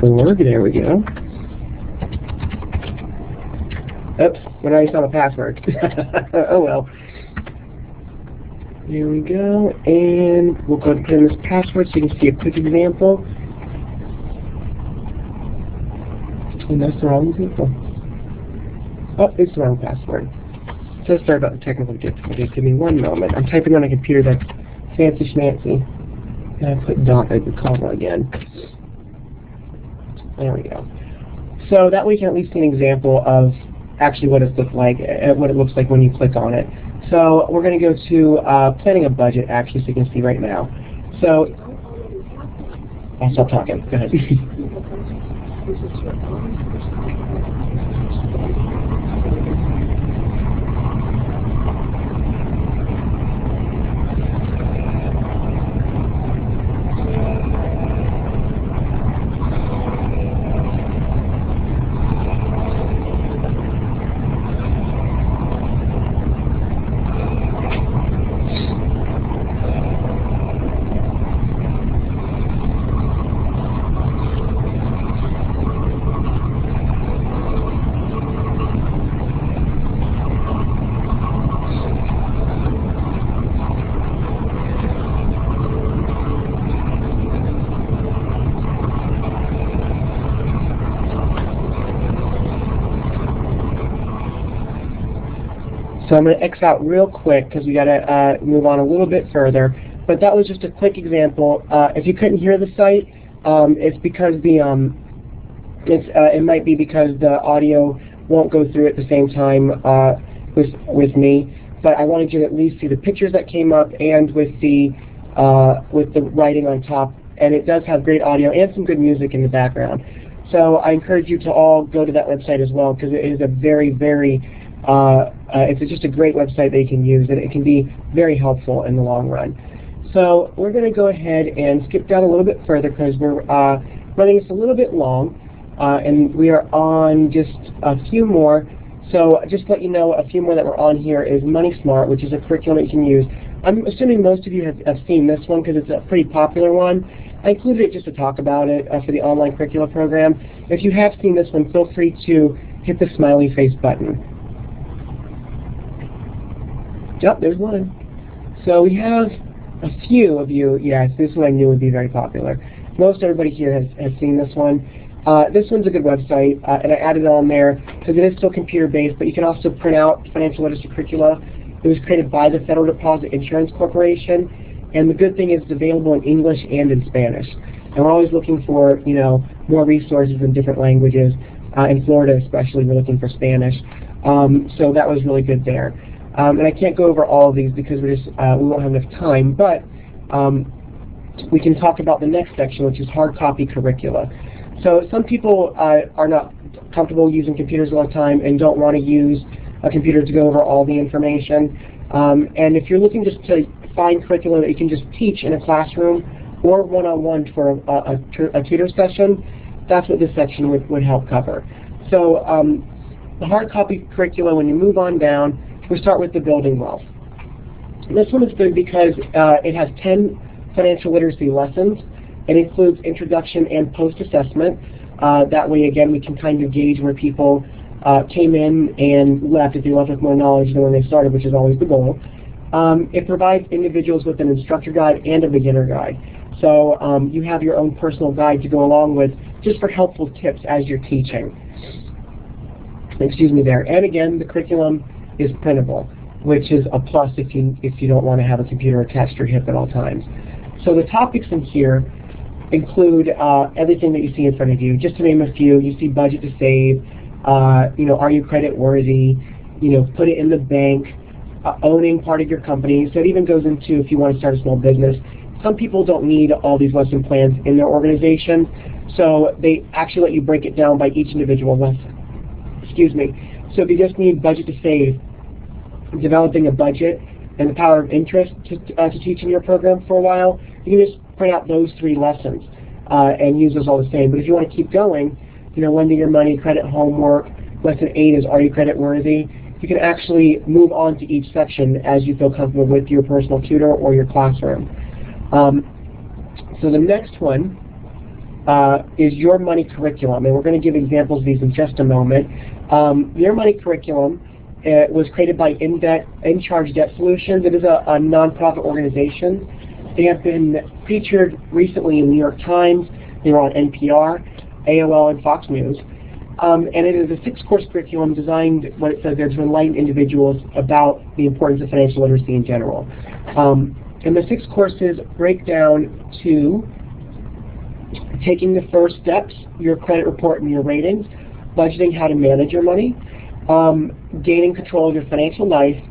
.org, there we go. Oops, when I saw the password. Oh well. There we go, and we'll go ahead and put in this password so you can see a quick example. And that's the wrong example. Oh, it's the wrong password. So sorry about the technical difficulties. Give me one moment. I'm typing on a computer that's fancy schmancy. And I put dot at the comma again. There we go. So that way you can at least see an example of actually what it looks like when you click on it. So we're going to go to planning a budget, actually, so you can see right now. So I'll stop talking. Go ahead. So I'm going to X out real quick because we got to move on a little bit further. But that was just a quick example. If you couldn't hear the site, it's because it might be because the audio won't go through at the same time with me. But I wanted you to at least see the pictures that came up and with the writing on top. And it does have great audio and some good music in the background. So I encourage you to all go to that website as well because it is a very, very it's just a great website that you can use, and it can be very helpful in the long run. So we're going to go ahead and skip down a little bit further because we're running this a little bit long, and we are on just a few more. So just to let you know, a few more that we're on here is Money Smart, which is a curriculum that you can use. I'm assuming most of you have seen this one because it's a pretty popular one. I included it just to talk about it for the online curricula program. If you have seen this one, feel free to hit the smiley face button. Yep, there's one. So we have a few of you. Yes, this one I knew would be very popular. Most everybody here has seen this one. This one's a good website, and I added it on there because it is still computer-based, but you can also print out financial literacy curricula. It was created by the Federal Deposit Insurance Corporation, and the good thing is it's available in English and in Spanish. And we're always looking for, you know, more resources in different languages. In Florida especially, we're looking for Spanish. So that was really good there. And I can't go over all of these because we won't have enough time, but we can talk about the next section, which is hard copy curricula. So some people are not comfortable using computers all the time and don't want to use a computer to go over all the information. And if you're looking just to find curriculum that you can just teach in a classroom or one-on-one for a tutor session, that's what this section would help cover. So the hard copy curricula, when you move on down, we start with the building wealth. This one is good because it has 10 financial literacy lessons. It includes introduction and post-assessment. That way, again, we can kind of gauge where people came in and left, if they left with more knowledge than when they started, which is always the goal. It provides individuals with an instructor guide and a beginner guide. So you have your own personal guide to go along with, just for helpful tips as you're teaching. Excuse me there. And again, the curriculum is printable, which is a plus if you don't want to have a computer attached to your hip at all times. So the topics in here include everything that you see in front of you. Just to name a few, you see budget to save, are you credit worthy, put it in the bank, owning part of your company. So it even goes into if you want to start a small business. Some people don't need all these lesson plans in their organization, so they actually let you break it down by each individual lesson. Excuse me. So if you just need budget to save, developing a budget, and the power of interest to teach in your program for a while, you can just print out those 3 lessons and use those all the same. But if you want to keep going, lending your money, credit homework, lesson 8 is are you credit worthy, you can actually move on to each section as you feel comfortable with your personal tutor or your classroom. So the next one is Your Money Curriculum, and we're going to give examples of these in just a moment. Your Money Curriculum was created by In Charge Debt Solutions. It is a nonprofit organization. They have been featured recently in the New York Times. They were on NPR, AOL, and Fox News. And it is a 6-course curriculum designed, what it says there, to enlighten individuals about the importance of financial literacy in general. And the 6 courses break down to taking the first steps, your credit report and your ratings, budgeting how to manage your money, gaining control of your financial life,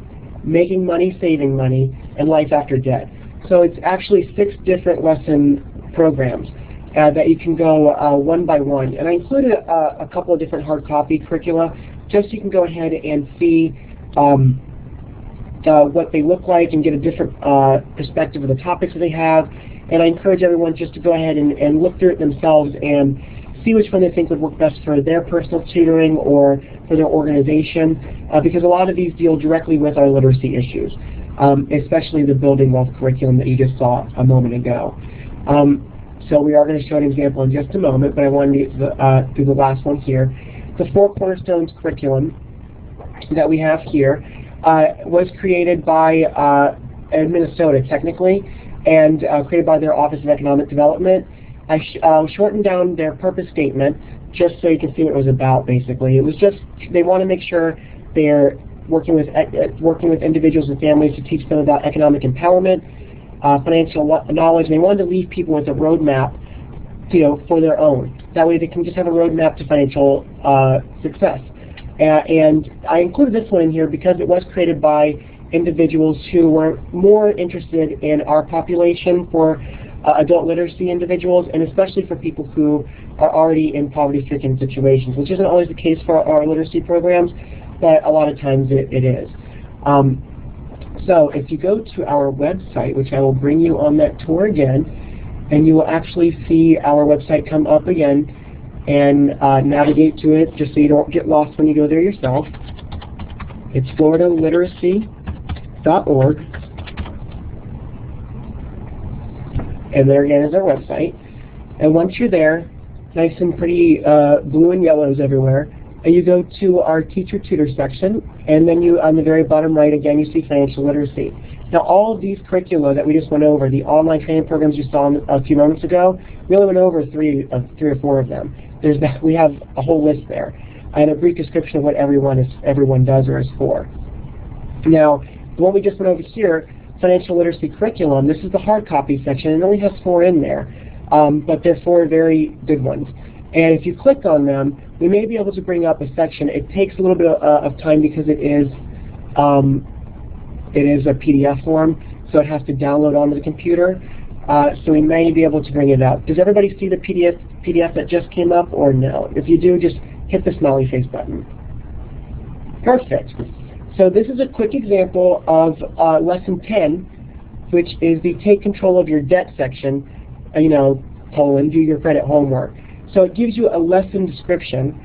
making money, saving money, and life after debt. So it's actually 6 different lesson programs that you can go one by one. And I included a couple of different hard copy curricula just so you can go ahead and see what they look like and get a different perspective of the topics that they have. And I encourage everyone just to go ahead and look through it themselves and see which one they think would work best for their personal tutoring or for their organization, because a lot of these deal directly with our literacy issues, especially the Building Wealth curriculum that you just saw a moment ago. So we are going to show an example in just a moment, but I wanted to do the last one here. The 4 Cornerstones curriculum that we have here was created by in Minnesota, technically, and created by their Office of Economic Development. I shortened down their purpose statement just so you can see what it was about, basically. It was just, they want to make sure they're working with individuals and families to teach them about economic empowerment, financial knowledge, and they wanted to leave people with a roadmap, for their own. That way they can just have a roadmap to financial success. And I included this one in here because it was created by individuals who were more interested in our population for adult literacy individuals, and especially for people who are already in poverty-stricken situations, which isn't always the case for our literacy programs, but a lot of times it is. So if you go to our website, which I will bring you on that tour again, and you will actually see our website come up again, and navigate to it just so you don't get lost when you go there yourself. It's floridaliteracy.org. And there again is our website. And once you're there, nice and pretty blue and yellows everywhere, and you go to our teacher tutor section, and then you, on the very bottom right, again, you see financial literacy. Now, all of these curricula that we just went over, the online training programs you saw a few moments ago, we only went over three or four of them. We have a whole list there, and a brief description of what everyone does or is for. Now, the one we just went over here, financial literacy curriculum, this is the hard copy section, and it only has 4 in there, but they're 4 very good ones. And if you click on them, we may be able to bring up a section. It takes a little bit of time because it is a PDF form, so it has to download onto the computer. So we may be able to bring it up. Does everybody see the PDF that just came up, or no? If you do, just hit the smiley face button. Perfect. So this is a quick example of lesson 10, which is the take control of your debt section, do your credit homework. So it gives you a lesson description,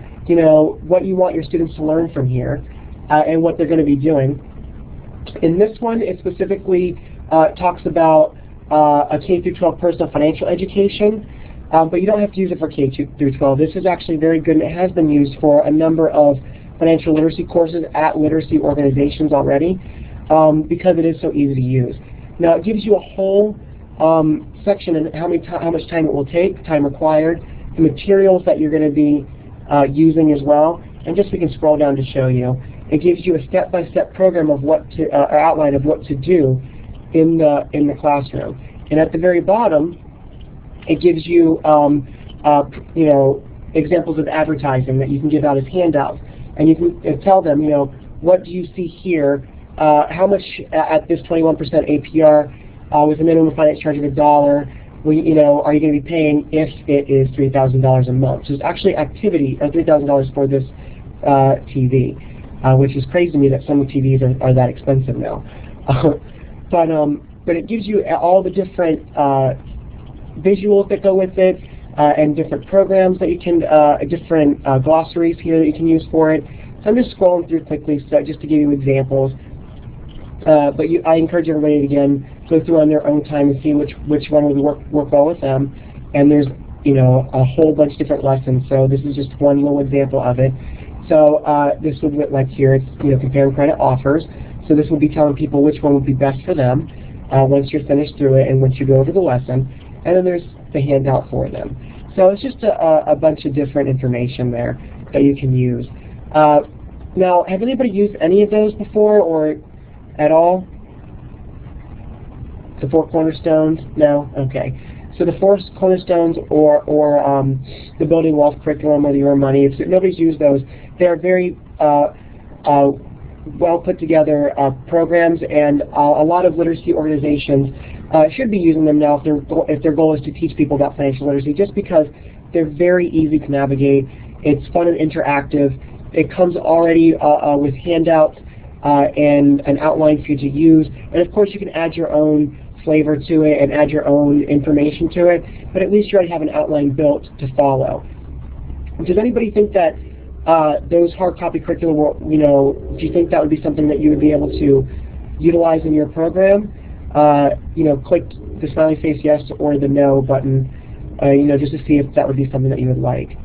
what you want your students to learn from here, and what they're going to be doing. In this one, it specifically talks about a K through 12 personal financial education, but you don't have to use it for K through 12. This is actually very good, and it has been used for a number of financial literacy courses at literacy organizations already, because it is so easy to use. Now, it gives you a whole section and how much time it will take, time required, the materials that you're going to be using as well, and just we can scroll down to show you. It gives you a step-by-step program of what to, or outline of what to do in the classroom. And at the very bottom, it gives you, you know, examples of advertising that you can give out as handouts, and you can tell them, you know, what do you see here? How much at this 21% APR with a minimum finance charge of $1? You know, are you going to be paying if it is $3,000 a month? So it's actually activity, $3,000 for this TV, which is crazy to me that some TVs are that expensive now. But it gives you all the different visuals that go with it, and different programs that you can, different glossaries here that you can use for it. So I'm just scrolling through quickly, so just to give you examples. But I encourage everybody to, again, go through on their own time and see which one will work well with them. And there's, you know, a whole bunch of different lessons. So this is just one little example of it. So this would look like here, it's, you know, comparing credit offers. So this will be telling people which one would be best for them once you're finished through it and once you go over the lesson. And then there's the handout for them. So it's just a bunch of different information there that you can use. Now, have anybody used any of those before or at all? The 4 cornerstones? No? Okay. So the 4 cornerstones or the building wealth curriculum or the Your Money, if nobody's used those, they're very well put together programs, and a lot of literacy organizations should be using them now if their goal is to teach people about financial literacy, just because they're very easy to navigate. It's fun and interactive. It comes already with handouts and an outline for you to use, and of course you can add your own flavor to it and add your own information to it, but at least you already have an outline built to follow. Does anybody think that those hard copy curricula, you know, do you think that would be something that you would be able to utilize in your program? You know, click the smiley face yes or the no button, you know, just to see if that would be something that you would like.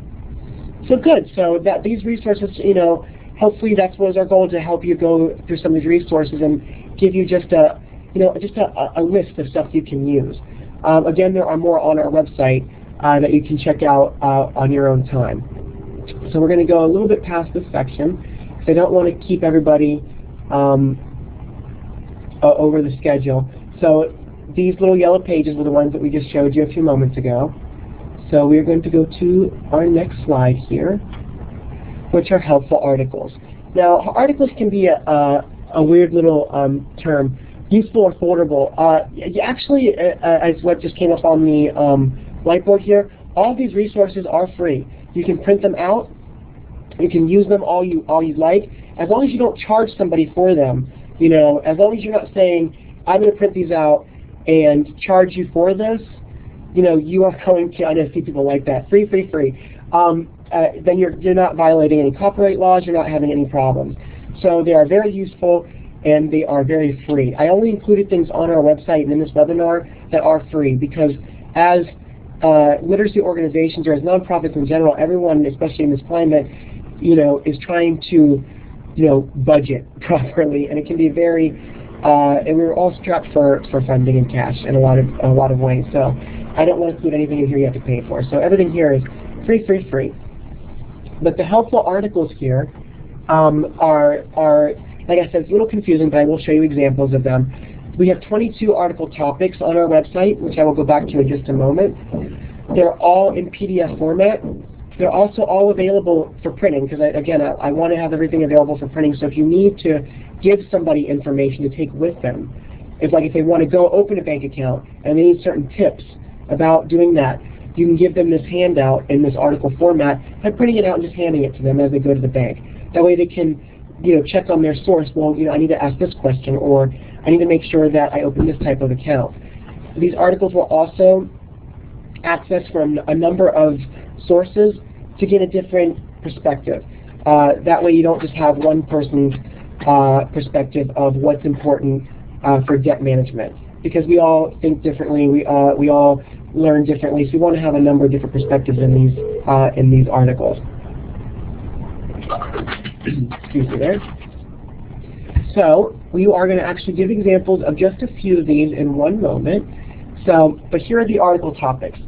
So good. So that these resources, you know, hopefully that was our goal, to help you go through some of these resources and give you just a, you know, just a list of stuff you can use. Again, there are more on our website that you can check out on your own time. So we're going to go a little bit past this section, because I don't want to keep everybody over the schedule. So these little yellow pages were the ones that we just showed you a few moments ago. So we're going to go to our next slide here, which are helpful articles. Now, articles can be a weird little term. Useful or affordable. Actually, as what just came up on the whiteboard here, all of these resources are free. You can print them out. You can use them all you like, as long as you don't charge somebody for them. You know, as long as you're not saying, I'm going to print these out and charge you for this. You know, you are going to, I know see people like that, free. Then you're not violating any copyright laws. You're not having any problems. So they are very useful, and they are very free. I only included things on our website and in this webinar that are free, because as literacy organizations, or as nonprofits in general, everyone, especially in this climate, you know, is trying to, you know, budget properly, and it can be very, and we're all strapped for funding and cash in a lot of ways. So I don't want to include anything in here you have to pay for. So everything here is free. But the helpful articles here are, like I said, it's a little confusing, but I will show you examples of them. We have 22 article topics on our website, which I will go back to in just a moment. They're all in PDF format. They're also all available for printing, because I want to have everything available for printing. So if you need to give somebody information to take with them, if they want to go open a bank account and they need certain tips about doing that, you can give them this handout in this article format by printing it out and just handing it to them as they go to the bank. That way they can, you know, check on their source. Well, you know, I need to ask this question, or I need to make sure that I open this type of account. These articles will also access from a number of sources to get a different perspective. That way you don't just have one person's perspective of what's important for debt management, because we all think differently, we all learn differently, so we want to have a number of different perspectives in these articles. Excuse me there. So we are going to actually give examples of just a few of these in one moment. So, but here are the article topics,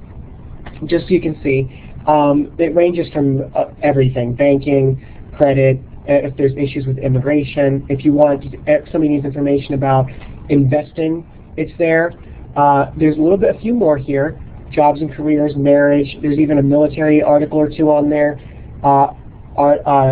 just so you can see. It ranges from everything: banking, credit, if there's issues with immigration. If you want, if somebody needs information about investing, it's there. There's a few more here: jobs and careers, marriage. There's even a military article or two on there.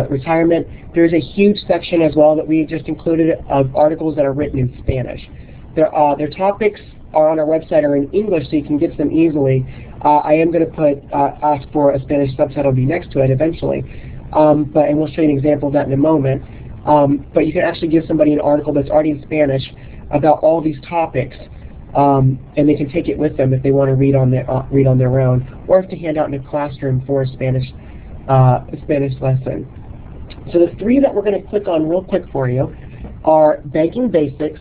Retirement. There's a huge section as well that we just included of articles that are written in Spanish. Their topics are on our website are in English, so you can get them easily. I am going to ask for a Spanish subtitle to be next to it eventually, and we'll show you an example of that in a moment. But you can actually give somebody an article that's already in Spanish about all these topics, and they can take it with them if they want to read on their own, or if to hand out in a classroom for a Spanish lesson. So the three that we're going to click on real quick for you are banking basics,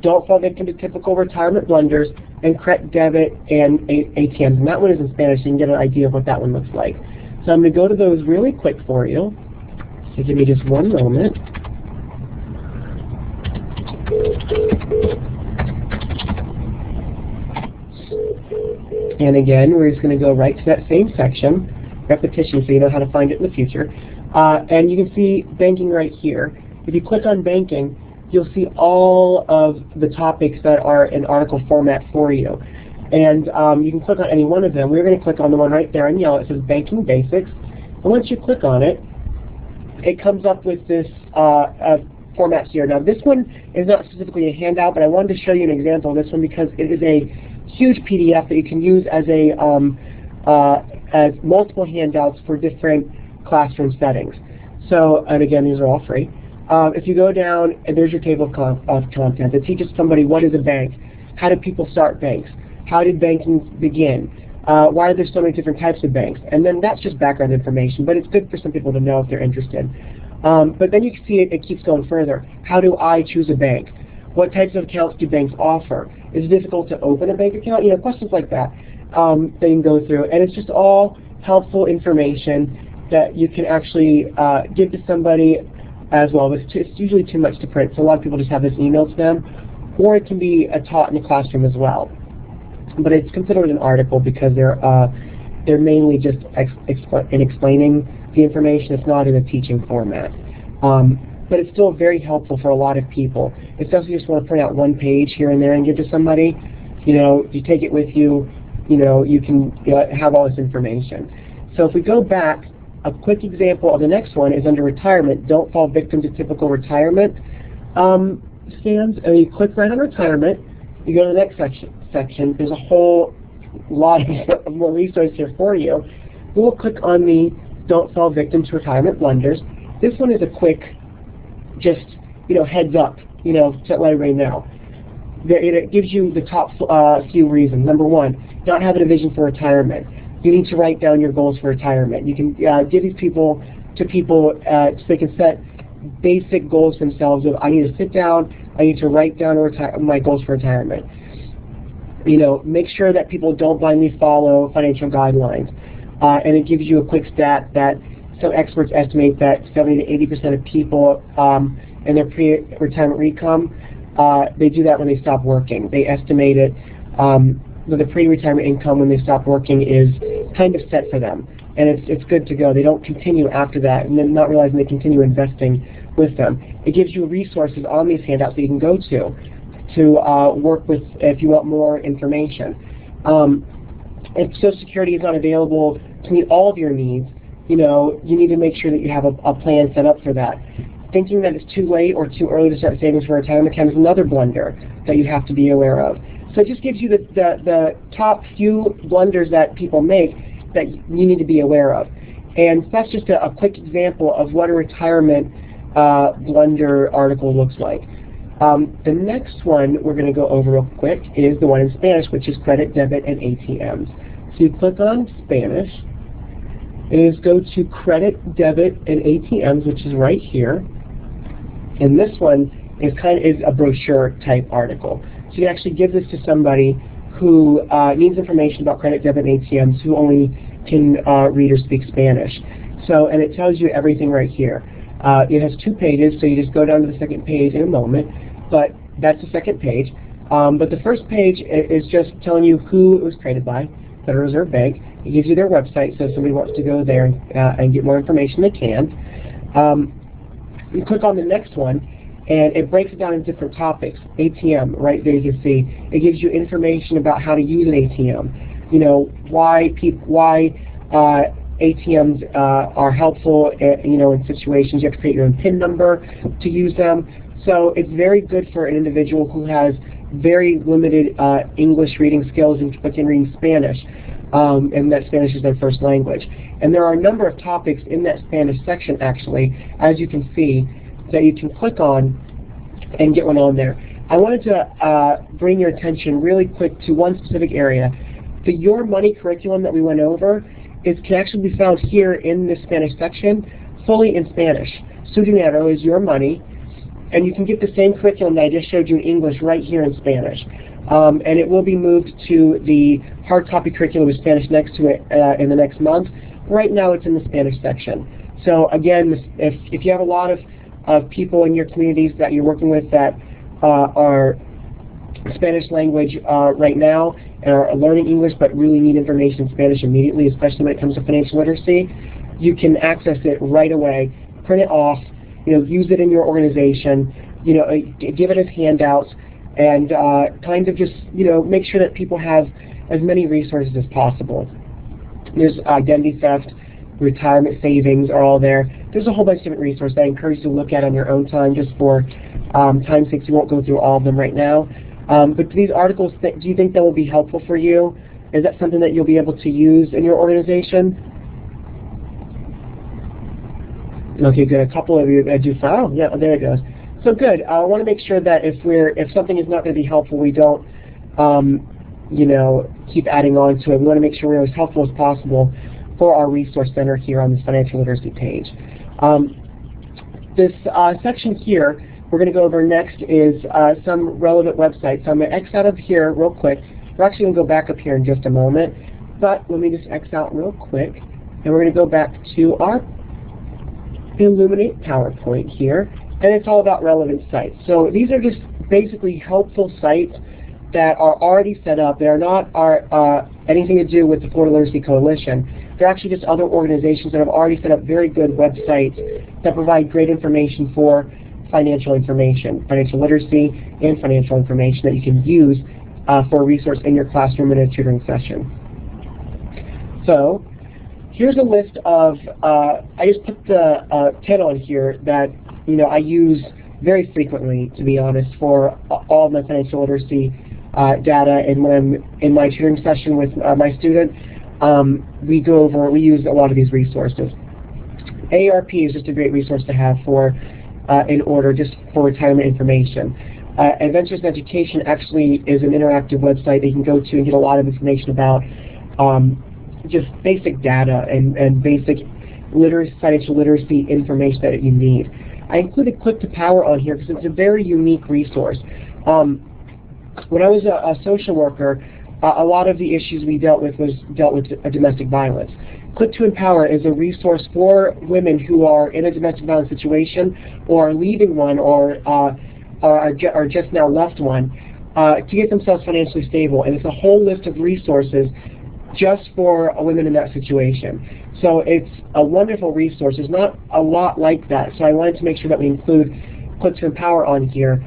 don't fall victim to typical retirement blunders, and credit, debit, and ATMs. And that one is in Spanish, so you can get an idea of what that one looks like. So I'm going to go to those really quick for you. So give me just one moment. And again, we're just going to go right to that same section, repetition, so you know how to find it in the future. And you can see banking right here. If you click on banking, you'll see all of the topics that are in article format for you. And you can click on any one of them. We're going to click on the one right there in yellow. It says Banking Basics. And once you click on it, it comes up with this format here. Now this one is not specifically a handout, but I wanted to show you an example of this one because it is a huge PDF that you can use as as multiple handouts for different classroom settings. So, and again, these are all free. If you go down, and there's your table of contents. It teaches somebody what is a bank, how did people start banks, how did banking begin, why are there so many different types of banks, and then that's just background information, but it's good for some people to know if they're interested. But then you can see it keeps going further. How do I choose a bank? What types of accounts do banks offer? Is it difficult to open a bank account? You know, questions like that that you can go through, and it's just all helpful information that you can actually give to somebody as well. It's usually too much to print, so a lot of people just have this emailed to them, or it can be taught in the classroom as well. But it's considered an article because they're mainly just explaining the information. It's not in a teaching format. But it's still very helpful for a lot of people, especially if you just want to print out one page here and there and give to somebody. You know, you take it with you, you know, you can have all this information. So if we go back, a quick example of the next one is under retirement. Don't fall victim to typical retirement scams. And you click right on retirement. You go to the next section. There's a whole lot of more resources here for you. We'll click on the don't fall victim to retirement blunders. This one is a quick, just heads up, to let everybody know. It gives you the top few reasons. Number one, not having a vision for retirement. You need to write down your goals for retirement. You can give these to people so they can set basic goals themselves of, I need to sit down, I need to write down my goals for retirement. Make sure that people don't blindly follow financial guidelines. And it gives you a quick stat that some experts estimate that 70 to 80% of people in their pre-retirement income, they do that when they stop working. They estimate it that the pre-retirement income when they stop working is kind of set for them, and it's good to go. They don't continue after that, and then not realizing they continue investing with them. It gives you resources on these handouts that you can go to work with if you want more information. If Social Security is not available to meet all of your needs, you need to make sure that you have a plan set up for that. Thinking that it's too late or too early to start savings for retirement account is another blunder that you have to be aware of. So it just gives you the top few blunders that people make that you need to be aware of. And that's just a quick example of what a retirement blunder article looks like. The next one we're going to go over real quick is the one in Spanish, which is credit, debit, and ATMs. So you click on Spanish, is go to credit, debit, and ATMs, which is right here. And this one is a brochure type article. So you actually give this to somebody who needs information about credit, debit, and ATMs, who only can read or speak Spanish. So, and it tells you everything right here. It has 2 pages, so you just go down to the second page in a moment. But that's the second page. But the first page is just telling you who it was created by, Federal Reserve Bank. It gives you their website, so if somebody wants to go there and get more information, they can. You click on the next one, and it breaks it down into different topics. ATM, right there you can see. It gives you information about how to use an ATM. You know, why ATMs are helpful, you know, in situations. You have to create your own PIN number to use them. So it's very good for an individual who has very limited English reading skills but can read Spanish, and that Spanish is their first language. And there are a number of topics in that Spanish section, actually, as you can see, that you can click on and get one on there. I wanted to bring your attention really quick to one specific area. The Your Money curriculum that we went over can actually be found here in this Spanish section, fully in Spanish. Su Dinero is Your Money, and you can get the same curriculum that I just showed you in English right here in Spanish. And it will be moved to the hard copy curriculum with Spanish next to it in the next month. Right now it's in the Spanish section. So again, if you have a lot of people in your communities that you're working with that are Spanish language right now and are learning English but really need information in Spanish immediately, especially when it comes to financial literacy, you can access it right away, print it off, you know, use it in your organization, you know, give it as handouts, and kind of just, you know, make sure that people have as many resources as possible. There's identity theft, retirement savings are all there. There's a whole bunch of different resources I encourage you to look at on your own time, just for time's sake. We won't go through all of them right now. But these articles, do you think that will be helpful for you? Is that something that you'll be able to use in your organization? Okay, good. A couple of you do. Oh, yeah, there it goes. So good. I want to make sure that if something is not going to be helpful, we don't, you know, keep adding on to it. We want to make sure we're as helpful as possible for our resource center here on this financial literacy page. This section here we're going to go over next is some relevant websites. So I'm going to X out of here real quick. We're actually going to go back up here in just a moment, but let me just X out real quick, and we're going to go back to our Illuminate PowerPoint here, and it's all about relevant sites. So these are just basically helpful sites that are already set up. They are not anything to do with the Florida Literacy Coalition. They're actually just other organizations that have already set up very good websites that provide great information for financial literacy, and financial information that you can use for a resource in your classroom in a tutoring session. So here's a list of, I just put the 10 on here that, you know, I use very frequently, to be honest, for all of my financial literacy data. And when I'm in my tutoring session with my student, we use a lot of these resources. AARP is just a great resource to have for just for retirement information. Adventures in Education actually is an interactive website that you can go to and get a lot of information about just basic data and basic financial literacy information that you need. I included Click to Power on here because it's a very unique resource. When I was a social worker, a lot of the issues we dealt with domestic violence. Click to Empower is a resource for women who are in a domestic violence situation or are leaving one or just now left one to get themselves financially stable. And it's a whole list of resources just for women in that situation. So it's a wonderful resource. There's not a lot like that, so I wanted to make sure that we include Click to Empower on here.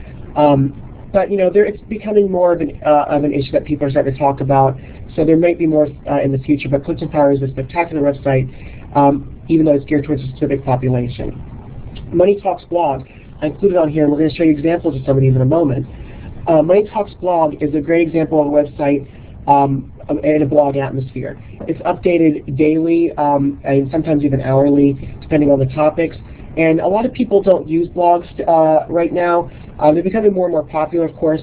But you know, it's becoming more of an issue that people are starting to talk about. So there might be more in the future. But Click to Empower is a spectacular website, even though it's geared towards a specific population. Money Talks blog I included on here, and we're going to show you examples of some of these in a moment. Money Talks blog is a great example of a website in a blog atmosphere. It's updated daily and sometimes even hourly, depending on the topics. And a lot of people don't use blogs right now. They're becoming more and more popular, of course.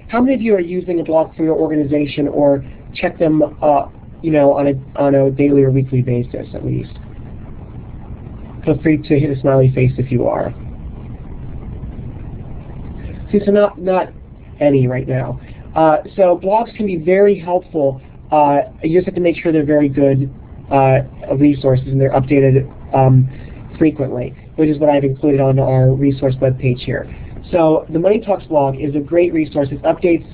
How many of you are using a blog for your organization or check them, you know, on a daily or weekly basis at least? Feel free to hit a smiley face if you are. See, so not any right now. So blogs can be very helpful. You just have to make sure they're very good resources and they're updated frequently, which is what I've included on our resource webpage here. So the Money Talks blog is a great resource. It updates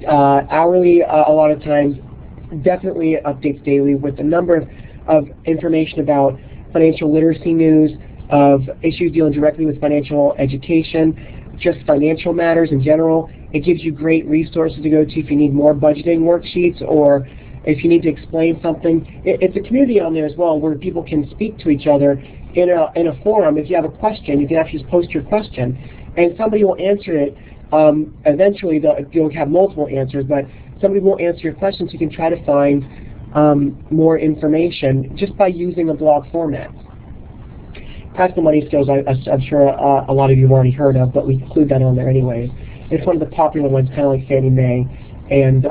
hourly a lot of times, definitely updates daily with a number of information about financial literacy news, of issues dealing directly with financial education, just financial matters in general. It gives you great resources to go to if you need more budgeting worksheets or if you need to explain something. It's a community on there as well where people can speak to each other in a forum. If you have a question, you can actually just post your question, and somebody will answer it. Eventually, you'll have multiple answers, but somebody will answer your question, so you can try to find more information just by using a blog format. Practical Money Skills, I'm sure a lot of you have already heard of, but we include that on there anyways. It's one of the popular ones, kind of like Fannie Mae, and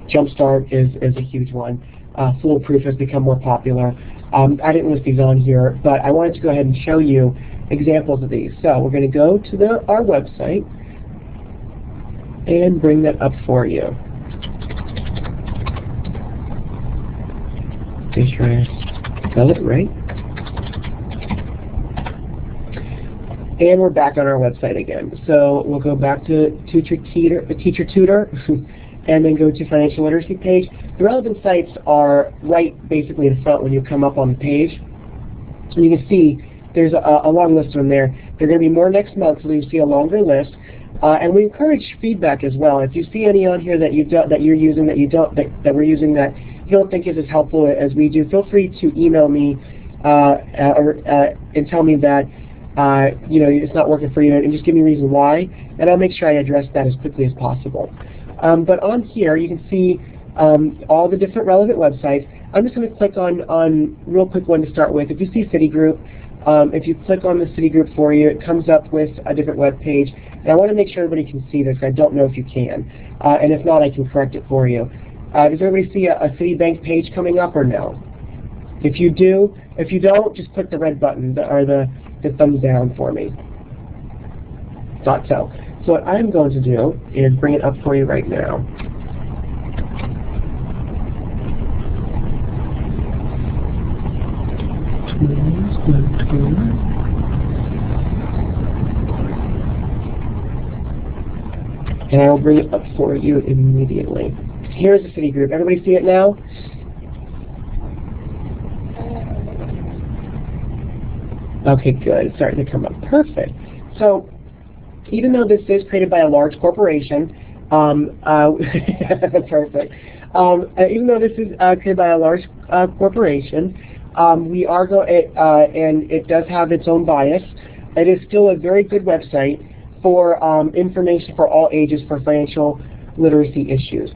Jumpstart is a huge one. Foolproof has become more popular. I didn't list these on here, but I wanted to go ahead and show you examples of these. So we're going to go to our website and bring that up for you. Make sure I spell it right. And we're back on our website again. So we'll go back to Teacher Tutor and then go to Financial Literacy page. The relevant sites are right basically in front when you come up on the page. And you can see there's a long list on there. There are going to be more next month, so you see a longer list. And we encourage feedback as well. If you see any on here that you're using that we're using that you don't think is as helpful as we do, feel free to email me and tell me that it's not working for you, and just give me a reason why, and I'll make sure I address that as quickly as possible. But on here, you can see all the different relevant websites. I'm just going to click on real quick one to start with. If you see Citigroup, if you click on the Citigroup for you, it comes up with a different web page. And I want to make sure everybody can see this. I don't know if you can. And if not, I can correct it for you. Does everybody see a Citibank page coming up or no? If you do, if you don't, just click the red button or the thumbs down for me. Thought so. So what I'm going to do is bring it up for you right now. And I will bring it up for you immediately. Here's the Citigroup. Everybody see it now? Okay, good. It's starting to come up. Perfect. So, even though this is created by a large corporation, perfect. Even though this is created by a large corporation, we are and it does have its own bias. It is still a very good website for information for all ages for financial literacy issues.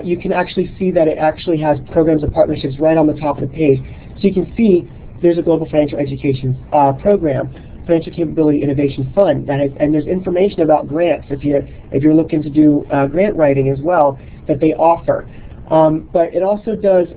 You can actually see that it actually has programs and partnerships right on the top of the page. So you can see there's a Global Financial Education Program, Financial Capability Innovation Fund, and there's information about grants if you're looking to do grant writing as well that they offer. But it also does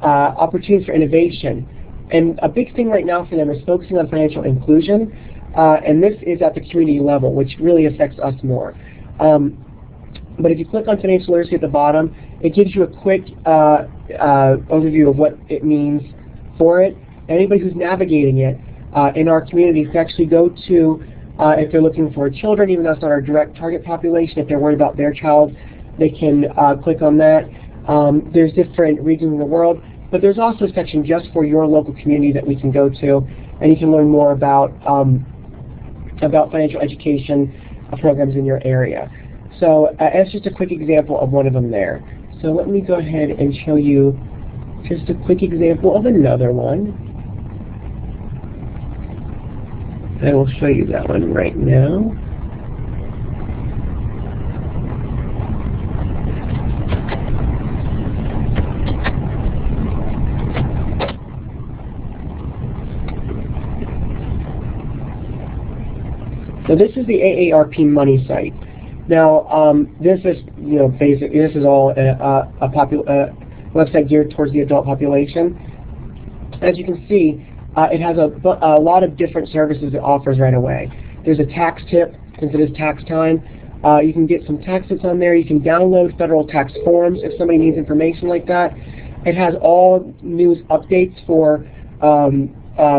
opportunities for innovation. And a big thing right now for them is focusing on financial inclusion, and this is at the community level, which really affects us more. But if you click on financial literacy at the bottom, it gives you a quick overview of what it means for it. Anybody who's navigating it in our community can actually go to, if they're looking for children, even though it's not our direct target population, if they're worried about their child, they can click on that. There's different regions in the world, but there's also a section just for your local community that we can go to, and you can learn more about financial education programs in your area. So that's just a quick example of one of them there. So let me go ahead and show you just a quick example of another one. I will show you that one right now. So this is the AARP Money site. Now, this is, basically, this is all a website geared towards the adult population. As you can see, it has a lot of different services it offers right away. There's a tax tip, since it is tax time. You can get some tax tips on there. You can download federal tax forms if somebody needs information like that. It has all news updates for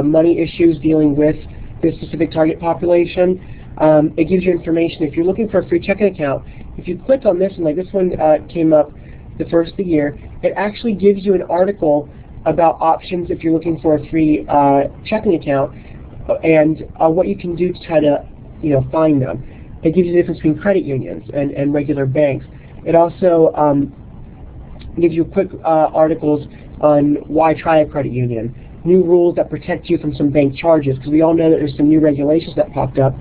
money issues dealing with this specific target population. It gives you information. If you're looking for a free checking account, if you click on this one, like this one came up the first of the year, it actually gives you an article about options if you're looking for a free checking account and what you can do to try to find them. It gives you the difference between credit unions and regular banks. It also gives you quick articles on why try a credit union, new rules that protect you from some bank charges, because we all know that there's some new regulations that popped up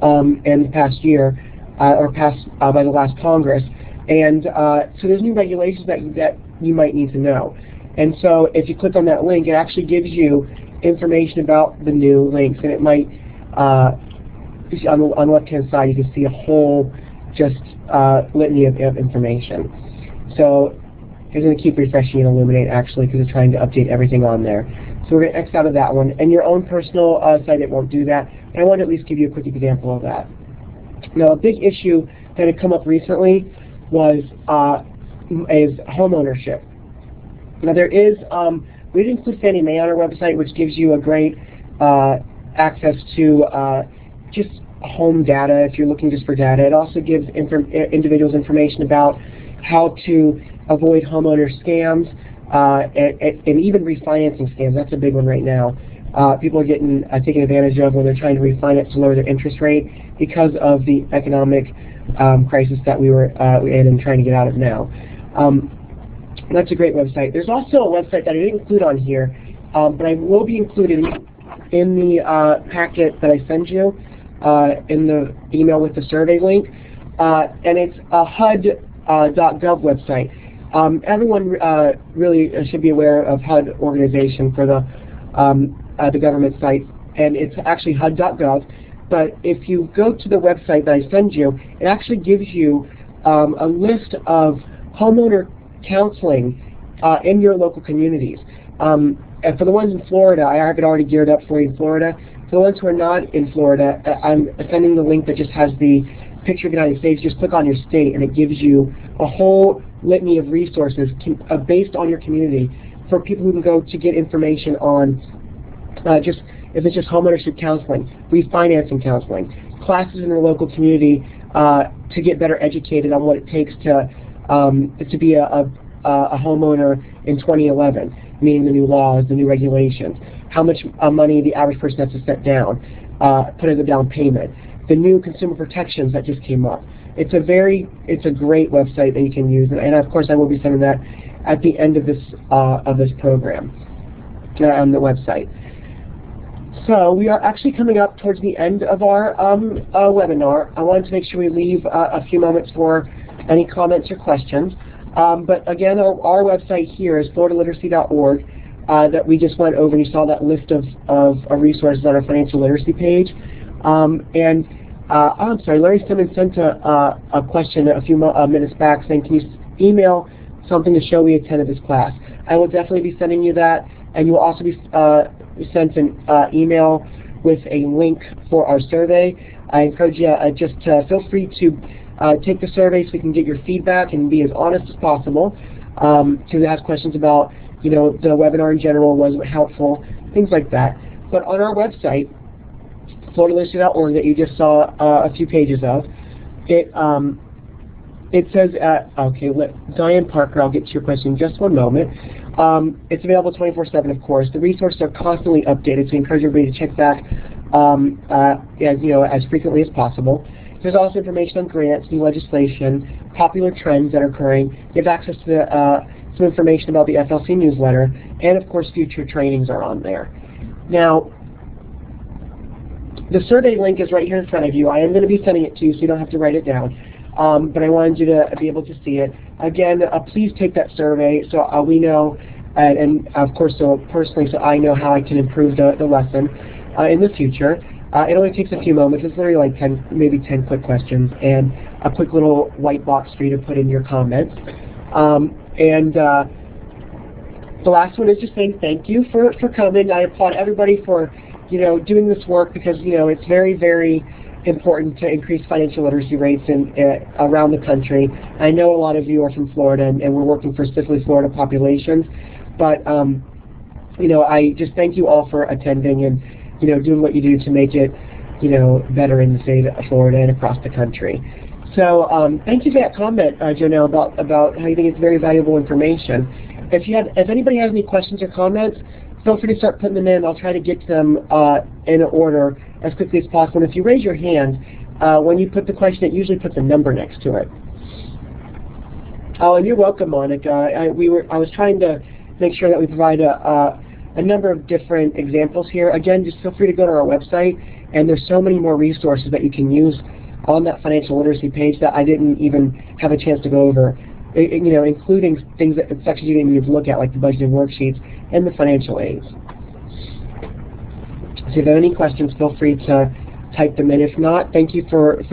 in the past year, or passed by the last Congress. And so there's new regulations that you might need to know. And so if you click on that link, it actually gives you information about the new links, and it might, on the left-hand side, you can see a whole just litany of information. So it's going to keep refreshing in Illuminate, actually, because it's trying to update everything on there. So we're going to X out of that one. And your own personal site, it won't do that. And I want to at least give you a quick example of that. Now, a big issue that had come up recently is home ownership. Now, there is, we did include Fannie Mae on our website, which gives you a great access to just home data if you're looking just for data. It also gives individuals information about how to avoid homeowner scams and even refinancing scams. That's a big one right now. People are getting taken advantage of when they're trying to refinance to lower their interest rate because of the economic crisis that we were in and trying to get out of now. That's a great website. There's also a website that I didn't include on here, but I will be including in the packet that I send you in the email with the survey link, and it's a HUD.gov website. Everyone really should be aware of HUD organization for the government site, and it's actually HUD.gov. But if you go to the website that I send you, it actually gives you a list of homeowner counseling in your local communities. And for the ones in Florida, I have it already geared up for you in Florida. For the ones who are not in Florida, I'm sending the link that just has the picture of the United States. Just click on your state, and it gives you a whole litany of resources based on your community for people who can go to get information on if it's just homeownership counseling, refinancing counseling, classes in their local community to get better educated on what it takes to be a homeowner in 2011, meaning the new laws, the new regulations, how much money the average person has to set down, put as a down payment, the new consumer protections that just came up. It's a great website that you can use, and of course I will be sending that at the end of this program on the website. So we are actually coming up towards the end of our webinar. I wanted to make sure we leave a few moments for any comments or questions. But again, our website here is floridaliteracy.org that we just went over, and you saw that list of resources on our financial literacy page. I'm sorry, Larry Simmons sent a question a few minutes back saying, can you email something to show we attended this class? I will definitely be sending you that, and you will also be sent an email with a link for our survey. I encourage you just feel free to take the survey so we can get your feedback and be as honest as possible. To ask questions about, the webinar in general, was it helpful, things like that. But on our website, floridaliteracy.org, that you just saw a few pages of, it says, Diane Parker, I'll get to your question in just one moment. It's available 24/7, of course. The resources are constantly updated, so I encourage everybody to check back as frequently as possible. There's also information on grants, new legislation, popular trends that are occurring. You have access to some information about the FLC newsletter, and of course future trainings are on there. Now, the survey link is right here in front of you. I am going to be sending it to you so you don't have to write it down, but I wanted you to be able to see it. Again, please take that survey so we know, and of course so personally, so I know how I can improve the lesson in the future. It only takes a few moments. It's literally like maybe 10 quick questions and a quick little white box for you to put in your comments. The last one is just saying thank you for coming. I applaud everybody for doing this work, because it's very, very important to increase financial literacy rates around the country. I know a lot of you are from Florida, and we're working for specifically Florida populations, but I just thank you all for attending and doing what you do to make it better in the state of Florida and across the country. So thank you for that comment, Jonelle, about how you think it's very valuable information. If anybody has any questions or comments, feel free to start putting them in. I'll try to get to them in order as quickly as possible. And if you raise your hand, when you put the question, it usually puts a number next to it. Oh, and you're welcome, Monica. I was trying to make sure that we provide a number of different examples here. Again, just feel free to go to our website, and there's so many more resources that you can use on that financial literacy page that I didn't even have a chance to go over, including sections you didn't even look at, like the budgeting worksheets and the financial aids. So if you have any questions, feel free to type them in. If not, thank you for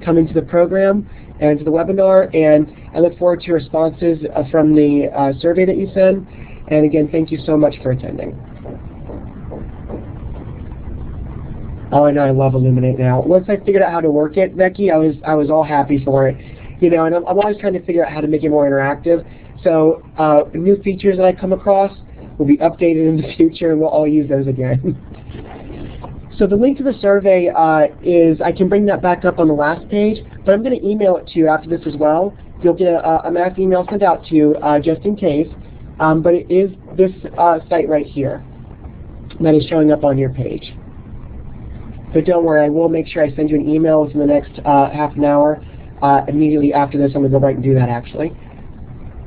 coming to the program and to the webinar, and I look forward to your responses from the survey that you send. And again, thank you so much for attending. Oh, I know, I love Illuminate now. Once I figured out how to work it, Becky, I was all happy for it. And I'm always trying to figure out how to make it more interactive. So new features that I come across will be updated in the future, and we'll all use those again. So the link to the survey is, I can bring that back up on the last page, but I'm going to email it to you after this as well. You'll get a mass email sent out to you just in case, but it is this site right here that is showing up on your page. But don't worry, I will make sure I send you an email within the next half an hour. Immediately after this, I'm going to go right and do that, actually.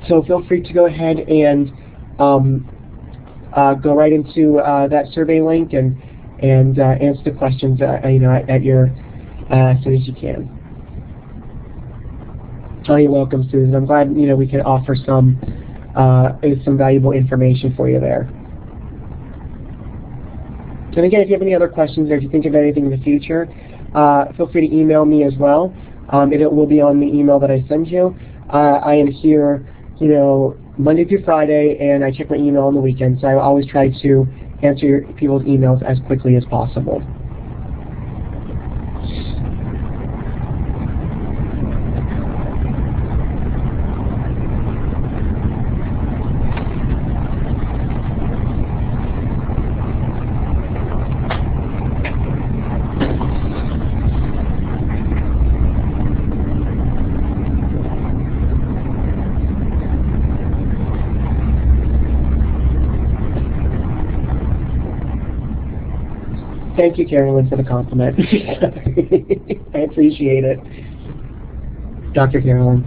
So feel free to go ahead and go right into that survey link and answer the questions at your as soon as you can. Oh, you're welcome, Susan. I'm glad we could offer some valuable information for you there. And again, if you have any other questions or if you think of anything in the future, feel free to email me as well. It will be on the email that I send you. I am here, Monday through Friday, and I check my email on the weekend, so I always try to answer people's emails as quickly as possible. Thank you, Carolyn, for the compliment. I appreciate it. Dr. Carolyn.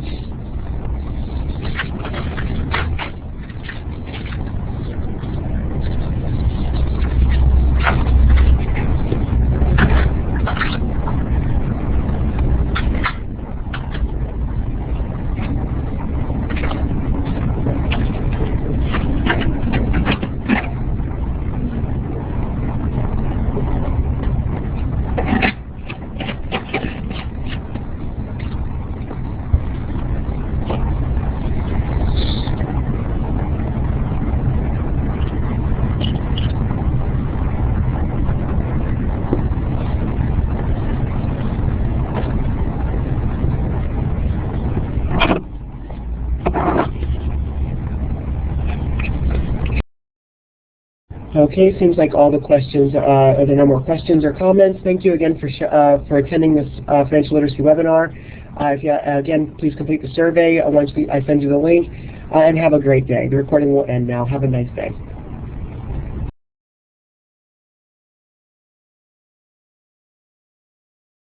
Okay, seems like all the questions, there are no more questions or comments. Thank you again for attending this financial literacy webinar. Again, please complete the survey once I send you the link, and have a great day. The recording will end now. Have a nice day.